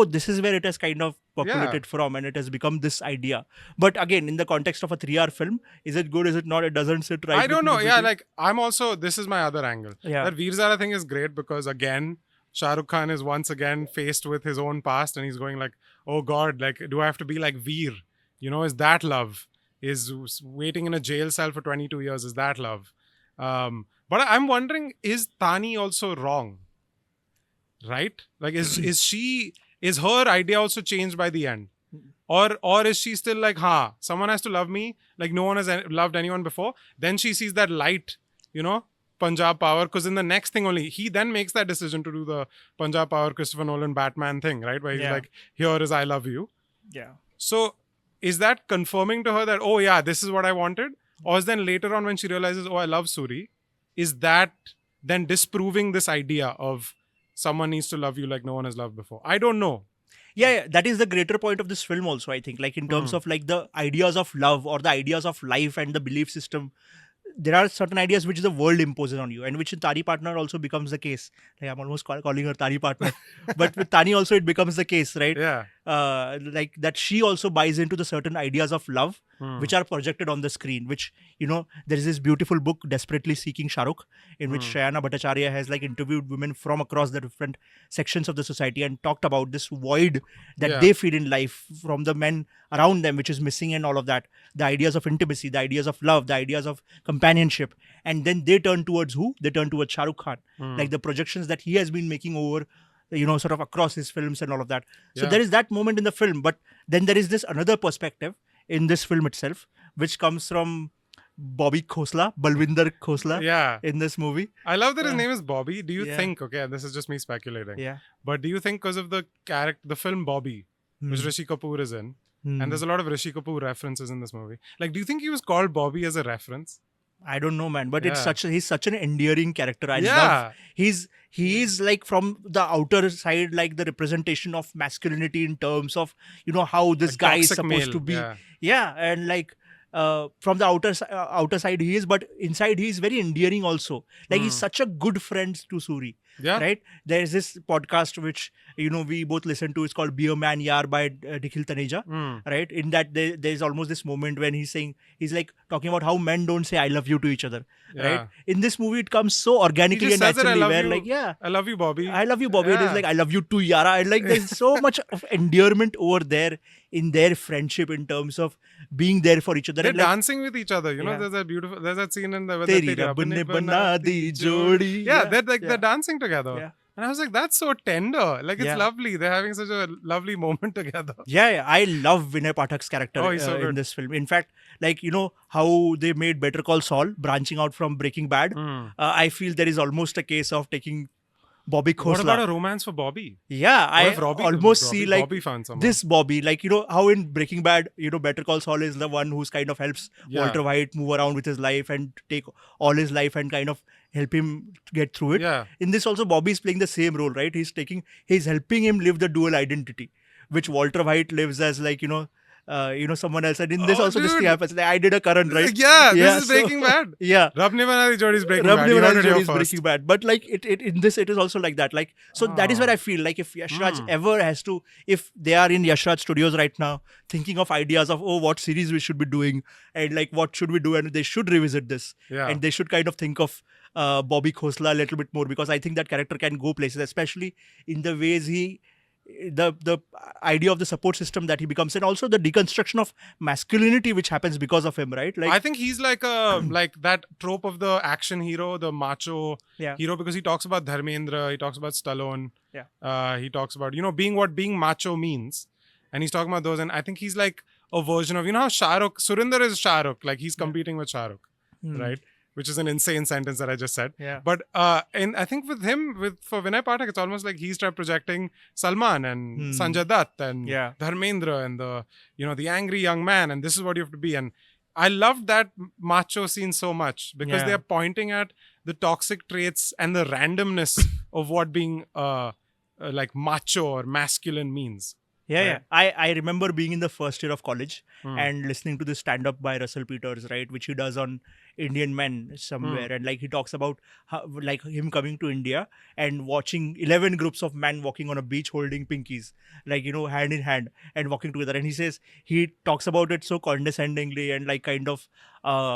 this is where it has kind of populated from, and it has become this idea. But again, in the context of a 3-hour film, is it good? Is it not? It doesn't sit right.
I don't know. Yeah, like I'm also, this is my other angle. That Veer Zara thing is great because again, Shahrukh Khan is once again faced with his own past, and he's going like, oh God, like, do I have to be like Veer? Is that love? Is waiting in a jail cell for 22 years, is that love? But I'm wondering, is Tani also wrong? Right? Like, is her idea also changed by the end? Or is she still like, someone has to love me, like no one has loved anyone before? Then she sees that light, Punjab Power, because in the next thing only, he then makes that decision to do the Punjab Power Christopher Nolan Batman thing, right? Where he's like, here is I love you.
Yeah.
So is that confirming to her that, oh yeah, this is what I wanted? Or is then later on when she realizes, oh, I love Suri, is that then disproving this idea of someone needs to love you like no one has loved before? I don't know.
Yeah, that is the greater point of this film also, I think. Like in terms of like the ideas of love or the ideas of life and the belief system, there are certain ideas which the world imposes on you, and which in Tani partner also becomes the case. Like I'm almost calling her Tani partner, but with Tani also it becomes the case, right?
Yeah.
Like that she also buys into the certain ideas of love which are projected on the screen, which, there is this beautiful book, Desperately Seeking Shahrukh, in which Shayana Bhattacharya has like interviewed women from across the different sections of the society and talked about this void that they feel in life from the men around them, which is missing, and all of that. The ideas of intimacy, the ideas of love, the ideas of companionship. And then they turn towards who? They turn towards Shahrukh Khan. Like the projections that he has been making over sort of across his films and all of that. So
Yeah.
there is that moment in the film, but then there is this another perspective in this film itself, which comes from Bobby Khosla, Balwinder Khosla,
Yeah.
in this movie.
I love that his
Yeah.
name is Bobby. Do you
Yeah.
think, okay, this is just me speculating,
Yeah.
but do you think because of the character, the film Bobby, which
Hmm.
Rishi Kapoor is in,
Hmm.
and there's a lot of Rishi Kapoor references in this movie. Like, do you think he was called Bobby as a reference?
I don't know, man, but
Yeah.
he's such an endearing character. I
Yeah.
love. He is like from the outer side, like the representation of masculinity in terms of how this
A
guy is
toxic
supposed
male,
to be.
yeah.
Yeah, and like from the outer side he is, but inside he is very endearing also. Like he's such a good friend to Suri.
Yeah.
Right? There's this podcast which we both listen to. It's called Be a Man Yar by Nikhil Taneja. Right? In that there's almost this moment when he's like talking about how men don't say I love you to each other.
Yeah.
Right? In this movie it comes so organically
He just
and
says that,
naturally,
I love
where
you.
like
I love you, Bobby.
I love you, Bobby. It is
Yeah.
like I love you too, Yara. And like there's so much of endearment over there in their friendship in terms of being there for each other.
They're
And like,
dancing with each other.
Yeah.
There's that scene in the
Teri Rabb Ne Bana Di Jodi.
Yeah, they're dancing together.
Yeah.
And I was like, that's so tender. Like, it's
Yeah.
lovely. They're having such a lovely moment together.
Yeah, I love Vinay Pathak's character
Oh, he's so
in
good.
this film. In fact, like how they made Better Call Saul branching out from Breaking Bad. I feel there is almost a case of taking Bobby Khosla.
What about a romance for Bobby?
Yeah,
What
I
if Robbie-
almost
Robbie-
see like
Bobby found someone?
this Bobby, like how in Breaking Bad, Better Call Saul is the one who's kind of helps
Yeah.
Walter White move around with his life and take all his life and kind of help him get through it.
Yeah.
In this also, Bobby is playing the same role, right? He's helping him live the dual identity, which Walter White lives as like someone else. And in this
Oh,
also this
dude.
thing happens. Like, I did a Karan, right?
Yeah,
Yeah,
this is
so-
Breaking Bad.
Yeah.
Rab Ne Bana Di Jodi is Breaking
Rab
Bad.
Ne
You
Bana
heard
Di
it
Jodi
here
is
first.
Breaking Bad, but like it in this it is also like that. Like so that is where I feel like if Yashraj ever has to, if they are in Yashraj Studios right now, thinking of ideas of what series we should be doing and like what should we do, and they should revisit this,
Yeah.
and they should kind of think of Bobby Khosla a little bit more, because I think that character can go places, especially in the ways the idea of the support system that he becomes, and also the deconstruction of masculinity which happens because of him, right? Like
I think he's like like that trope of the action hero, the macho
Yeah.
hero, because he talks about Dharmendra, he talks about Stallone.
Yeah.
He talks about, being macho means. And he's talking about those. And I think he's like a version of, how Surinder is Shahrukh, like he's competing with Shahrukh, right? Which is an insane sentence that I just said.
Yeah.
But and I think with him, for Vinay Pathak, it's almost like he's tried projecting Salman and Sanjay Dutt and
Yeah.
Dharmendra and the angry young man, and this is what you have to be. And I loved that macho scene so much because
Yeah.
they're pointing at the toxic traits and the randomness of what being like macho or masculine means.
Yeah. I remember being in the first year of college
Hmm.
and listening to this stand-up by Russell Peters, right, which he does on Indian Men somewhere, and like he talks about how, like him coming to India and watching 11 groups of men walking on a beach holding pinkies, like hand in hand and walking together, and he says he talks about it so condescendingly and like kind of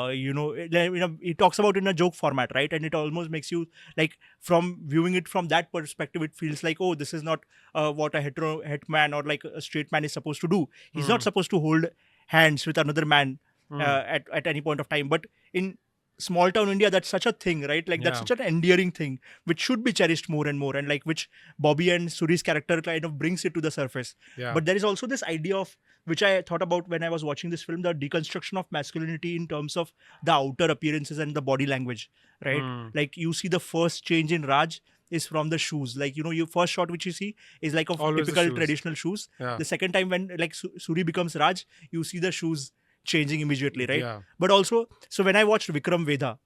he talks about it in a joke format, right, and it almost makes you like, from viewing it from that perspective, it feels like, oh, this is not what a het man or like a straight man is supposed to do. He's not supposed to hold hands with another man at any point of time. But in small town India, that's such a thing, right? Like that's
Yeah.
such an endearing thing, which should be cherished more and more, and like which Bobby and Suri's character kind of brings it to the surface.
Yeah.
But there is also this idea of, which I thought about when I was watching this film, the deconstruction of masculinity in terms of the outer appearances and the body language, right? Like you see the first change in Raj is from the shoes. Like, your first shot which you see is like of
Always the
typical
shoes.
traditional shoes.
Yeah.
The second time when like Suri becomes Raj, you see the shoes changing immediately, right?
Yeah.
But also, so when I watched Vikram Vedha,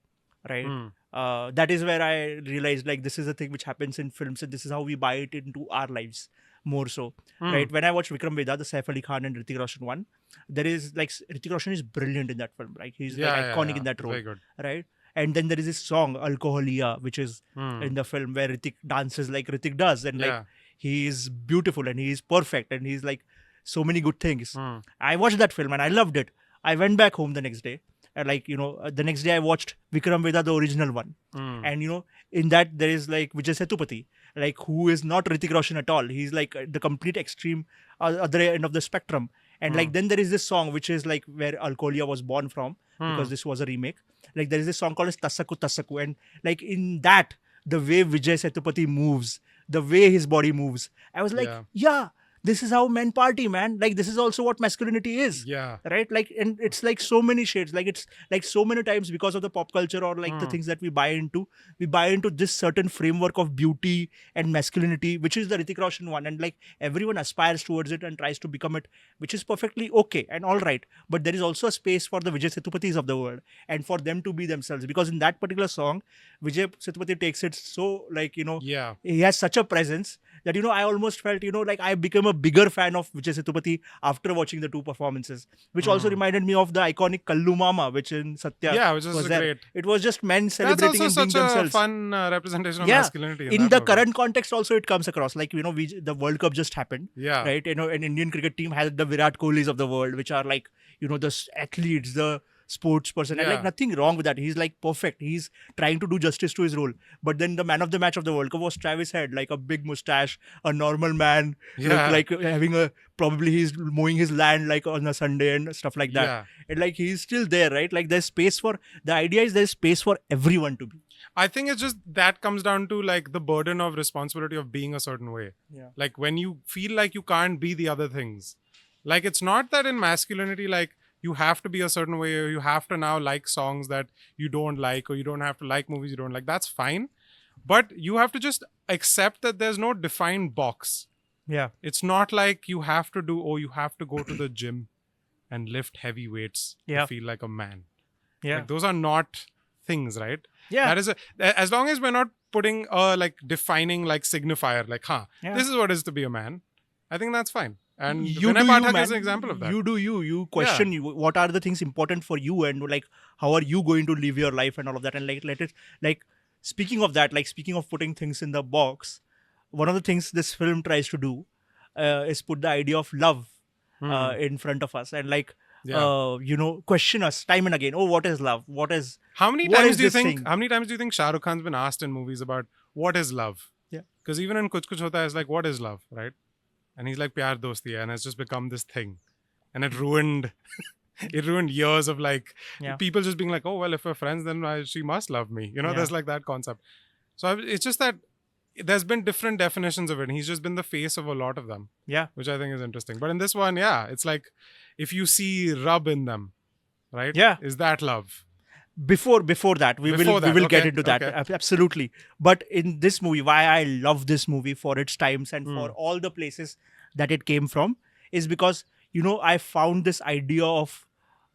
right, that is where I realized like this is a thing which happens in films, and this is how we buy it into our lives more so, right? When I watched Vikram Vedha, the Saif Ali Khan and Hrithik Roshan one, there is like Hrithik Roshan is brilliant in that film, like he's like iconic in that role,
Very good.
right? And then there is this song Alcoholia, which is in the film where Hrithik dances like Hrithik does, and like
Yeah.
he is beautiful and he is perfect and he's like so many good things. I watched that film and I loved it. I went back home the next day, and like the next day I watched Vikram Vedha, the original one, and in that there is like Vijay Sethupathi, like who is not Hrithik Roshan at all. He's like the complete extreme other end of the spectrum. And like then there is this song which is like where Alcoholia was born from, because this was a remake. Like there is this song called as Tassaku Tassaku, and like in that the way Vijay Sethupathi moves, the way his body moves. I was like, yeah, this is how men party, man. Like, this is also what masculinity is.
Yeah.
Right? Like, and it's like so many shades. Like, it's like so many times because of the pop culture or like the things that we buy into this certain framework of beauty and masculinity, which is the Hrithik Roshan one. And like everyone aspires towards it and tries to become it, which is perfectly okay and all right. But there is also a space for the Vijay Sethupathis of the world and for them to be themselves. Because in that particular song, Vijay Sethupathi takes it so like, he has such a presence that, I almost felt, like I became a bigger fan of Vijay Sethupathi after watching the two performances, which also reminded me of the iconic Kallu Mama, which in Satya
which was
there.
great.
It was just men celebrating
That's also
and being
such
themselves.
a fun representation of masculinity.
In the current context also it comes across. Like, the World Cup just happened.
Yeah.
Right? An Indian cricket team has the Virat Kohlis of the world, which are like, the athletes, the sports person, and like nothing wrong with that. He's like perfect. He's trying to do justice to his role. But then the man of the match of the World Cup was Travis Head, like a big mustache, a normal man, like having probably he's mowing his land like on a Sunday and stuff like that. And like he's still there, right? Like there's space for, the idea is there's space for everyone to be.
I think it's just that comes down to like the burden of responsibility of being a certain way. Like when you feel like you can't be the other things. Like it's not that in masculinity, like you have to be a certain way, or you have to now like songs that you don't like, or you don't have to like movies you don't like. That's fine. But you have to just accept that there's no defined box.
Yeah.
It's not like you have to you have to go to the gym and lift heavy weights to feel like a man.
Yeah.
Like, those are not things, right?
Yeah.
That is as long as we're not putting a like defining like signifier, like, this is what it is to be a man. I think that's fine. And Vinay Pathak is an example of that.
You do you. You question what are the things important for you, and like how are you going to live your life and all of that. And like let it, like speaking of that, like speaking of putting things in the box, one of the things this film tries to do is put the idea of love in front of us and like question us time and again. Oh, what is love?
How many times do you think Shahrukh Khan's been asked in movies about what is love?
Yeah.
Because even in Kuch Kuch Hota Hai, it's like, what is love, right? And he's like, Pyar Dosti Hai, and it's just become this thing. And it ruined years of like people just being like, oh, well, if we're friends, then she must love me. There's like that concept. So it's just that there's been different definitions of it. And he's just been the face of a lot of them.
Yeah.
Which I think is interesting. But in this one, it's like, if you see rub in them, right?
Yeah.
Is that love?
Before that, we will get into that. Absolutely. But in this movie, why I love this movie for its times and for all the places that it came from is because, I found this idea of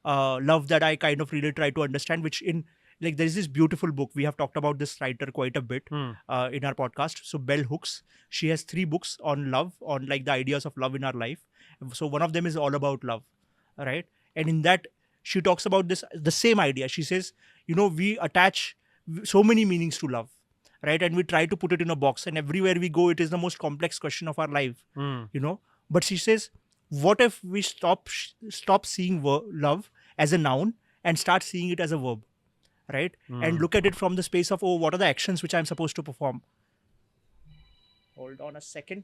love that I kind of really try to understand, which in like there's this beautiful book. We have talked about this writer quite a bit in our podcast. So Bell Hooks, she has 3 books on love, on like the ideas of love in our life. So one of them is all about love, right? And in that, she talks about the same idea. She says, we attach so many meanings to love, right? And we try to put it in a box, and everywhere we go, it is the most complex question of our life, But she says, what if we stop seeing love as a noun and start seeing it as a verb, right? And look at it from the space of, what are the actions which I'm supposed to perform? Hold on a second.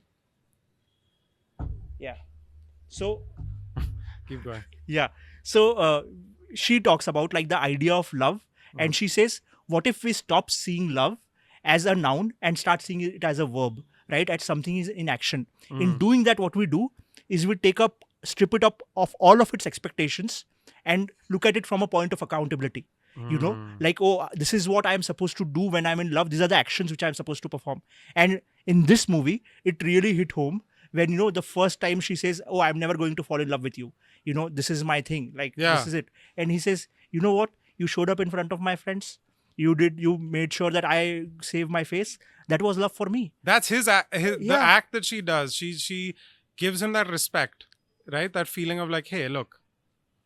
Yeah. So...
Keep going.
Yeah. So she talks about like the idea of love, and she says, what if we stop seeing love as a noun and start seeing it as a verb, right? As something is in action. In doing that, what we do is we strip it up of all of its expectations and look at it from a point of accountability. Like, this is what I'm supposed to do when I'm in love. These are the actions which I'm supposed to perform. And in this movie, it really hit home when, the first time she says, oh, I'm never going to fall in love with you. This is my thing. Like, this is it. And he says, you know what? You showed up in front of my friends. You made sure that I save my face. That was love for me.
That's the act that she does. She gives him that respect, right? That feeling of like, hey, look,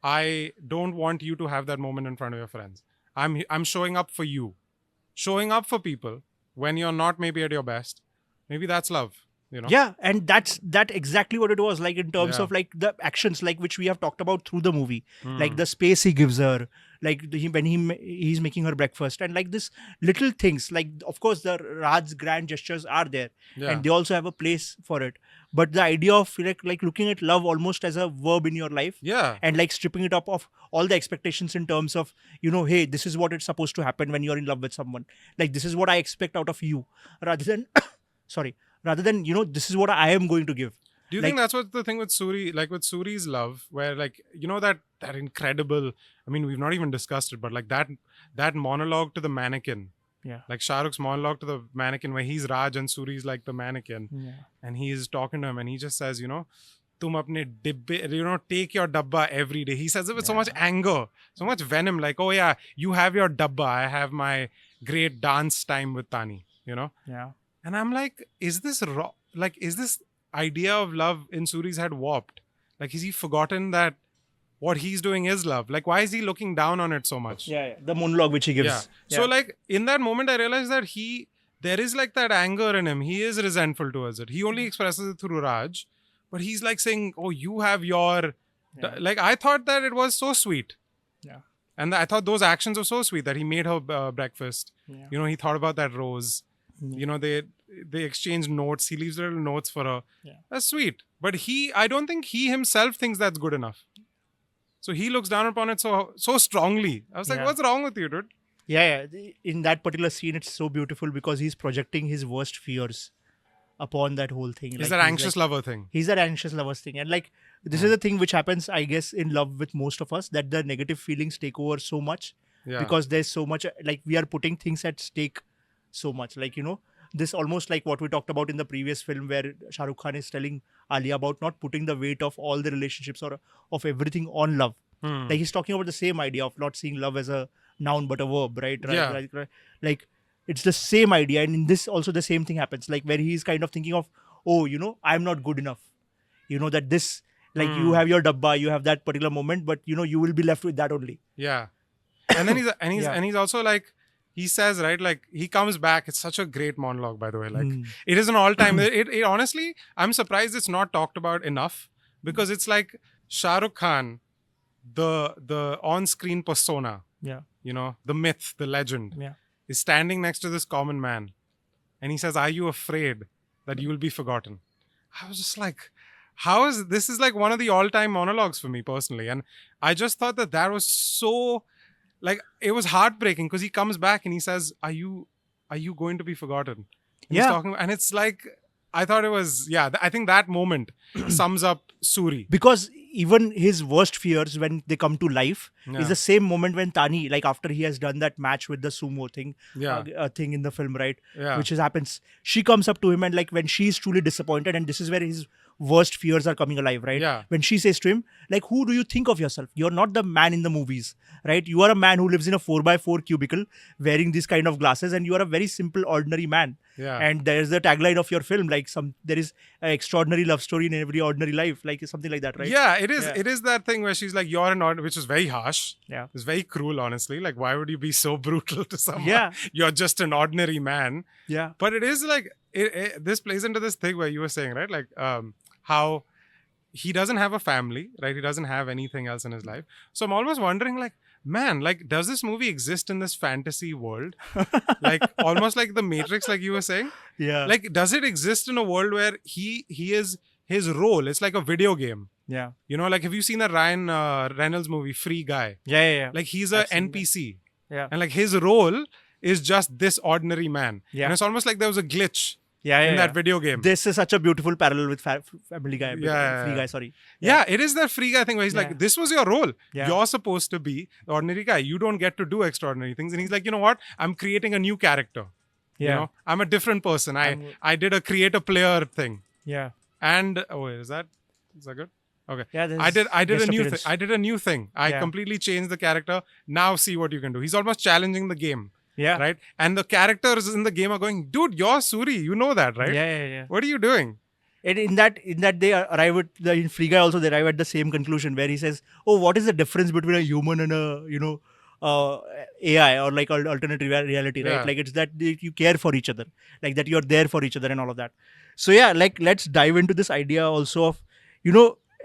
I don't want you to have that moment in front of your friends. I'm showing up for you. Showing up for people when you're not maybe at your best. Maybe that's love. you know.
Yeah, and that's exactly what it was like in terms
Yeah.
of like the actions like which we have talked about through the movie, like
Hmm.
the space he gives her, like when he's making her breakfast, and like this little things. Like of course the Raj's grand gestures are there,
Yeah.
and they also have a place for it. But the idea of like looking at love almost as a verb in your life,
Yeah.
and like stripping it up of all the expectations in terms of, hey, this is what it's supposed to happen when you're in love with someone. Like this is what I expect out of you, rather than sorry, rather than this is what I am going to give.
Do you
Like,
think that's what's the thing with Suri, like with Suri's love, where like that incredible, I mean, we've not even discussed it, but like that monologue to the mannequin,
yeah,
like Shahrukh's monologue to the mannequin, where he's Raj and Suri's like the mannequin,
yeah,
and he's talking to him, and he just says, "Tum apne dibbe, take your dabba every day." He says it with so much anger, so much venom, like, "Oh yeah, you have your dabba, I have my great dance time with Tani,"
yeah,
And I'm like, is this raw? Like, is this idea of love in Suri's head warped? Like, is he forgotten that what he's doing is love? Like, why is he looking down on it so much?
yeah. The monologue which he gives.
Yeah. So, like, in that moment, I realized that there is like that anger in him. He is resentful towards it. He only expresses it through Raj, but he's like saying, "Oh, you have your," like, I thought that it was so sweet.
Yeah.
And I thought those actions were so sweet that he made her breakfast.
Yeah.
He thought about that rose. They exchange notes. He leaves little notes for her.
Yeah.
That's sweet. But I don't think he himself thinks that's good enough. So he looks down upon it so strongly. I was like, what's wrong with you, dude?
Yeah. In that particular scene, it's so beautiful because he's projecting his worst fears upon that whole thing.
It's that anxious lover thing.
He's that anxious lovers thing. And like, this is the thing which happens, I guess, in love with most of us, that the negative feelings take over so much because there's so much, like we are putting things at stake so much. Like, this almost like what we talked about in the previous film where Shahrukh Khan is telling Alia about not putting the weight of all the relationships or of everything on love. Like he's talking about the same idea of not seeing love as a noun but a verb, right? Right. Like it's the same idea. And in this also the same thing happens, like where he's kind of thinking of, oh, I'm not good enough. That this, like you have your dabba, you have that particular moment, but you will be left with that only.
Yeah. And then he's also like, he says, right, like he comes back. It's such a great monologue, by the way. Like it is an all-time. It honestly, I'm surprised it's not talked about enough because it's like Shahrukh Khan, the on-screen persona, the myth, the legend, is standing next to this common man, and he says, "Are you afraid that you will be forgotten?" I was just like, this is like one of the all-time monologues for me personally, and I just thought that was so. Like, it was heartbreaking because he comes back and he says, are you going to be forgotten? And he's talking, and it's like, I thought it was, I think that moment sums up Suri.
Because even his worst fears when they come to life is the same moment when Tani, like after he has done that match with the sumo thing, thing in the film, right?
Yeah.
Which happens, she comes up to him and like when she's truly disappointed, and this is where his worst fears are coming alive, right?
Yeah.
When she says to him, like, who do you think of yourself? You're not the man in the movies, right? You are a man who lives in a 4x4 cubicle wearing these kind of glasses, and you are a very simple, ordinary man.
Yeah.
And there's the tagline of your film, like there is an extraordinary love story in every ordinary life, like something like that, right?
Yeah, it is. Yeah. It is that thing where she's like, you're an ordinary, which is very harsh.
Yeah.
It's very cruel, honestly. Like, why would you be so brutal to someone?
Yeah.
You're just an ordinary man.
Yeah.
But it is like, this plays into this thing where you were saying, right? Like, how he doesn't have a family, right? He doesn't have anything else in his life. So I'm almost wondering, like, man, like, does this movie exist in this fantasy world? Like, almost like the Matrix, like you were saying?
Yeah.
Like, does it exist in a world where he is his role? It's like a video game.
Yeah.
Like, have you seen that Ryan Reynolds movie, Free Guy?
Yeah.
Like, he's a NPC.
Yeah.
And like, his role is just this ordinary man.
Yeah.
And it's almost like there was a glitch. In that video game.
This is such a beautiful parallel with Family Guy. Free Guy, sorry.
Yeah, it is that Free Guy thing where he's like, this was your role.
Yeah.
You're supposed to be the ordinary guy. You don't get to do extraordinary things. And he's like, you know what? I'm creating a new character.
Yeah.
I'm a different person. I did a create a player thing.
Yeah.
And is that good? Okay.
Yeah,
I did a new thing. I did a new thing. I completely changed the character. Now see what you can do. He's almost challenging the game.
Yeah.
Right? And the characters in the game are going, dude, you're Suri. You know that, right?
Yeah.
What are you doing?
And in that they arrive at in Free Guy also, they arrive at the same conclusion where he says, oh, what is the difference between a human and AI or like alternate reality, right?
Yeah.
Like it's that you care for each other, like that you're there for each other and all of that. So yeah, like let's dive into this idea also of,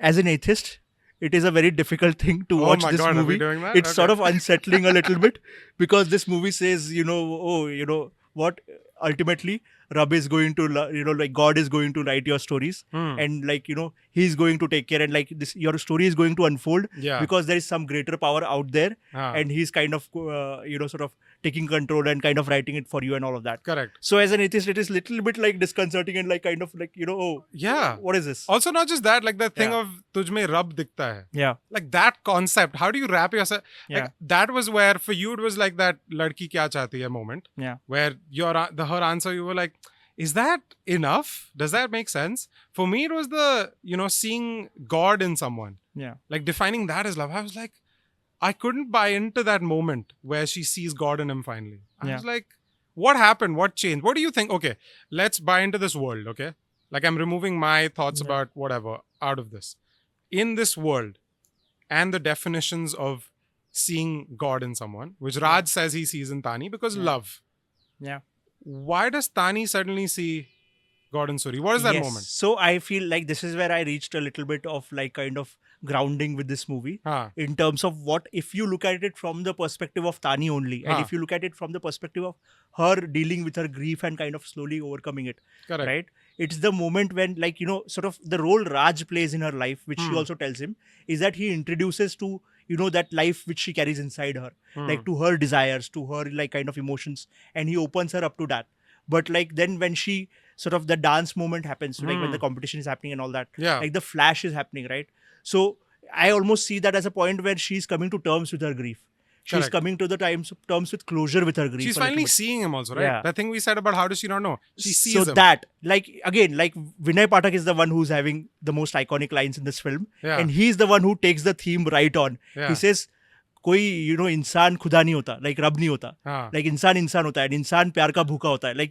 as an atheist, it is a very difficult thing to
Oh
watch
my
this
God, are we
movie.
doing that?
It's
Okay.
sort of unsettling a little bit because this movie says, what ultimately Rab is going to, like God is going to write your stories, and like he's going to take care, and like this your story is going to unfold
Yeah.
because there is some greater power out there,
Ah.
and he's kind of sort of taking control and kind of writing it for you and all of that.
Correct.
So as an atheist, it is little bit like disconcerting and like kind of like oh
Yeah.
what is this?
Also, not just that, like the thing
Yeah.
of तुझ में रब दिखता है.
Yeah,
Like that concept, how do you wrap yourself?
yeah,
Like that was where for you it was like that ladki kya chahti hai moment
yeah,
where her answer you were like, is that enough? Does that make sense? For me it was the seeing God in someone,
yeah,
like defining that as love. I was like, I couldn't buy into that moment where she sees God in him finally. I
Yeah.
was like, what happened? What changed? What do you think? Okay, let's buy into this world, okay? Like I'm removing my thoughts
Yeah.
about whatever out of this. In this world and the definitions of seeing God in someone, which Raj says he sees in Tani because
Yeah.
love.
yeah.
Why does Tani suddenly see God in Suri? What is that
Yes.
moment?
So I feel like this is where I reached a little bit of like kind of grounding with this movie
Huh.
in terms of what, if you look at it from the perspective of Tani only, and
Huh.
if you look at it from the perspective of her dealing with her grief and kind of slowly overcoming it,
Correct.
right? It's the moment when like, sort of the role Raj plays in her life, which she also tells him, is that he introduces to, that life which she carries inside her, like to her desires, to her like kind of emotions, and he opens her up to that. But like then when she sort of the dance moment happens, like when the competition is happening and all that,
Yeah.
like the flash is happening, right? So I almost see that as a point where she's coming to terms with her grief. She's
Correct.
coming to the terms with closure with her grief.
She's
a little
finally
bit.
seeing him also, right?
Yeah.
That thing we said about how does she not know? She sees
So
him.
that, like, again, like Vinay Pathak is the one who's having the most iconic lines in this film.
Yeah.
And he's the one who takes the theme right on.
Yeah.
He says, कोई इंसान खुदा नहीं होता, like रब नहीं होता,
हाँ.
like इंसान होता है, and इंसान प्यार का भूखा होता है, like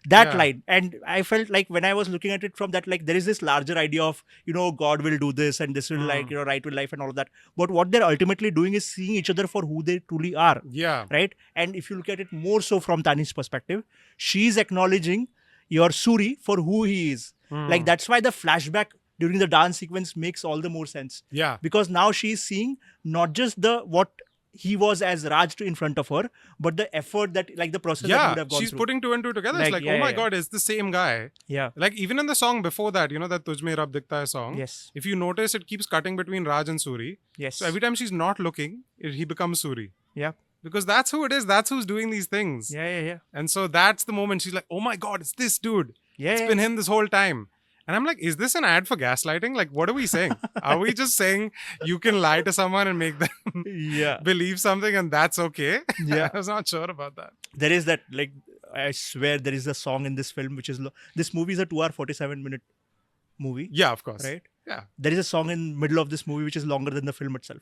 that
Yeah.
line. And I felt like when I was looking at it from that, like there is this larger idea of God will do this and this will like right with life and all of that, but what they're ultimately doing is seeing each other for who they truly are.
Yeah.
Right. And if you look at it more so from Tani's perspective, she's acknowledging your Suri for who he is. Like that's why the flashback during the dance sequence makes all the more sense.
Yeah.
Because now she's seeing not just what he was as Raj in front of her, but the effort that, like the process that he would
Yeah.
have gone
She's
through.
putting two and two together. It's
Like,
like,
yeah,
oh my
yeah.
God, it's the same guy.
Yeah.
Like even in the song before that, that Tujh Mein Rab Dikhta Hai song.
Yes.
If you notice, it keeps cutting between Raj and Suri.
Yes.
So every time she's not looking, he becomes Suri.
Yeah.
Because that's who it is. That's who's doing these things.
Yeah.
And so that's the moment she's like, oh my God, it's this dude.
Yeah.
It's been him this whole time. And I'm like, is this an ad for gaslighting? Like, what are we saying? Are we just saying you can lie to someone and make them
Yeah.
believe something and that's okay?
Yeah.
I was not sure about that.
There is that, like, I swear there is a song in this film which is, this movie is a 2 hour 47 minute movie.
Yeah, of course.
Right?
Yeah.
There is a song in middle of this movie which is longer than the film itself.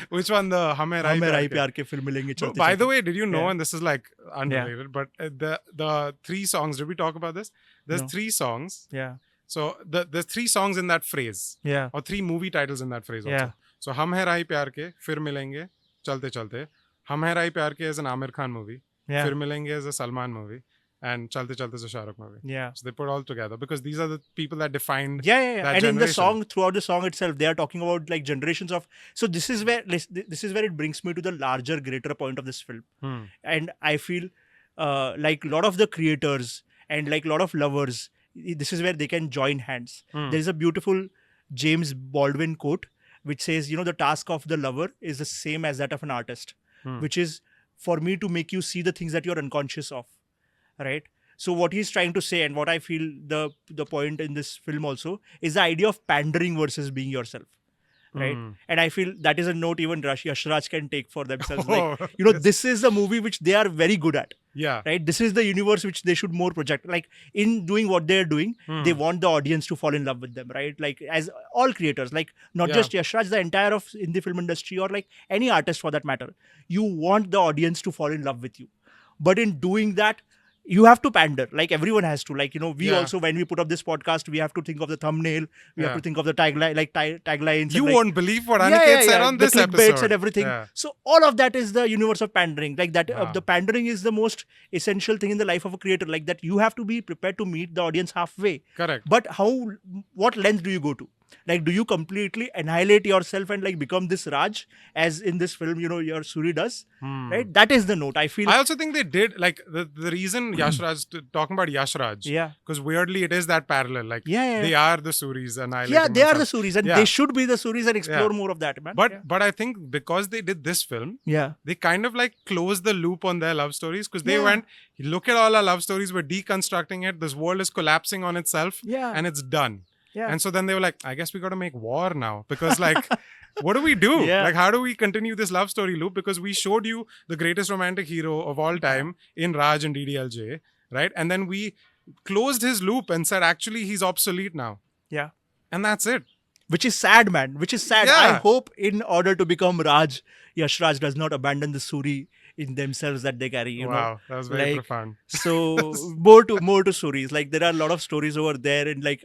Which one? The Hame Rai
हमें
Pyar
राई
Ke?
प्यार के फिर मिलेंगे
But
चलते
by
चलते.
the way, did you know,
Yeah.
and this is like unrelated, but the 3 songs, did we talk about this? There's
No.
3 songs.
Yeah.
So there's 3 songs in that phrase.
Yeah.
Or 3 movie titles in that phrase also.
Yeah.
So Hum Hai Rahi Pyar Ke, Fir Milenge, Chalte Chalte. Hum Hai Rahi Pyar Ke is an Amir Khan movie.
Yeah.
Fir Milenge is a Salman movie. And Chalte Chalte is a Shahrukh movie.
Yeah.
So they put all together because these are the people that defined
Yeah.
that
And in the
generation.
song, throughout the song itself, they are talking about like generations of. So this is where it brings me to the larger, greater point of this film. And I feel like a lot of the creators and like a lot of lovers, this is where they can join hands. There is a beautiful James Baldwin quote which says, the task of the lover is the same as that of an artist, which is for me to make you see the things that you're unconscious of. Right. So what he's trying to say, and what I feel the point in this film also, is the idea of pandering versus being yourself. Right. And I feel that is a note even Yashraj can take for themselves. Like, this is the movie which they are very good at.
Yeah.
Right. This is the universe which they should more project. Like in doing what they're doing, they want the audience to fall in love with them. Right. Like as all creators, like not just Yashraj, the entire of in the film industry or like any artist for that matter, you want the audience to fall in love with you. But in doing that, you have to pander, like everyone has to, like, we
Yeah.
also, when we put up this podcast, we have to think of the thumbnail, we have
Yeah.
to think of the tagline, like taglines.
You
and, like,
won't believe what Aniket said on
the
this
clickbaits
episode.
and everything.
Yeah.
So all of that is the universe of pandering. Like that,
Wow.
the pandering is the most essential thing in the life of a creator. Like that, you have to be prepared to meet the audience halfway.
Correct.
But what length do you go to? Like, do you completely annihilate yourself and like become this Raj, as in this film, your Suri does? Right? That is the note. I feel.
I also think they did, like, the reason Yashraj, talking about Yashraj,
Yeah.
because weirdly it is that parallel. Like,
Yeah.
they are the Suris annihilating
Yeah, they are the
themselves.
Suris, and
Yeah.
they should be the Suris and explore
Yeah.
more of that, man.
But I think because they did this film,
yeah.
they kind of like closed the loop on their love stories, because they
Yeah.
went, look at all our love stories, we're deconstructing it, this world is collapsing on itself,
Yeah.
and it's done.
Yeah.
And so then they were like, I guess we got to make war now, because like, what do we do?
Yeah.
Like, how do we continue this love story loop? Because we showed you the greatest romantic hero of all time in Raj and DDLJ, right? And then we closed his loop and said, actually, he's obsolete now.
Yeah.
And that's it.
Which is sad, man. Which is sad.
Yeah.
I hope in order to become Raj, Yashraj does not abandon the Suri in themselves that they carry. You know.
Wow, that was very
Like,
profound.
So more to Suris. Like, there are a lot of stories over there, and like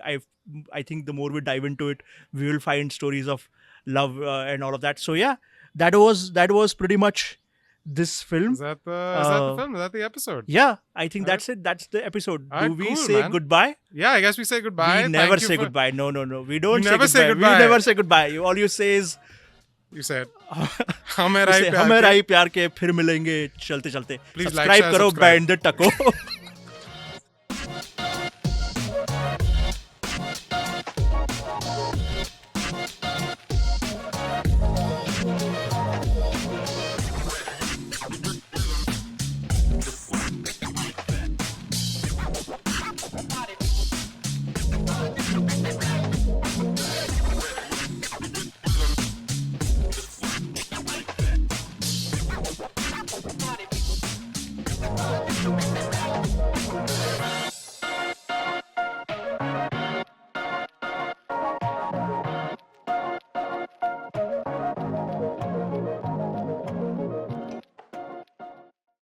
I think the more we dive into it, we will find stories of love and all of that. So yeah, that was pretty much this film.
Is that the film? Is that the episode?
Yeah, I think that's it. That's the episode.
Alright,
Do we
cool,
say
man.
goodbye?
Yeah, I guess we say goodbye.
We never
Thank you
say
for-
goodbye. No. We don't
You
say
never say
goodbye.
goodbye.
We never say goodbye. All you say is
You said, हमें राई प्यार
हमें
के-
राई प्यार के फिर मिलेंगे चलते चलते
Please like,
सब्सक्राइब
share,
करो
subscribe.
बैंड टको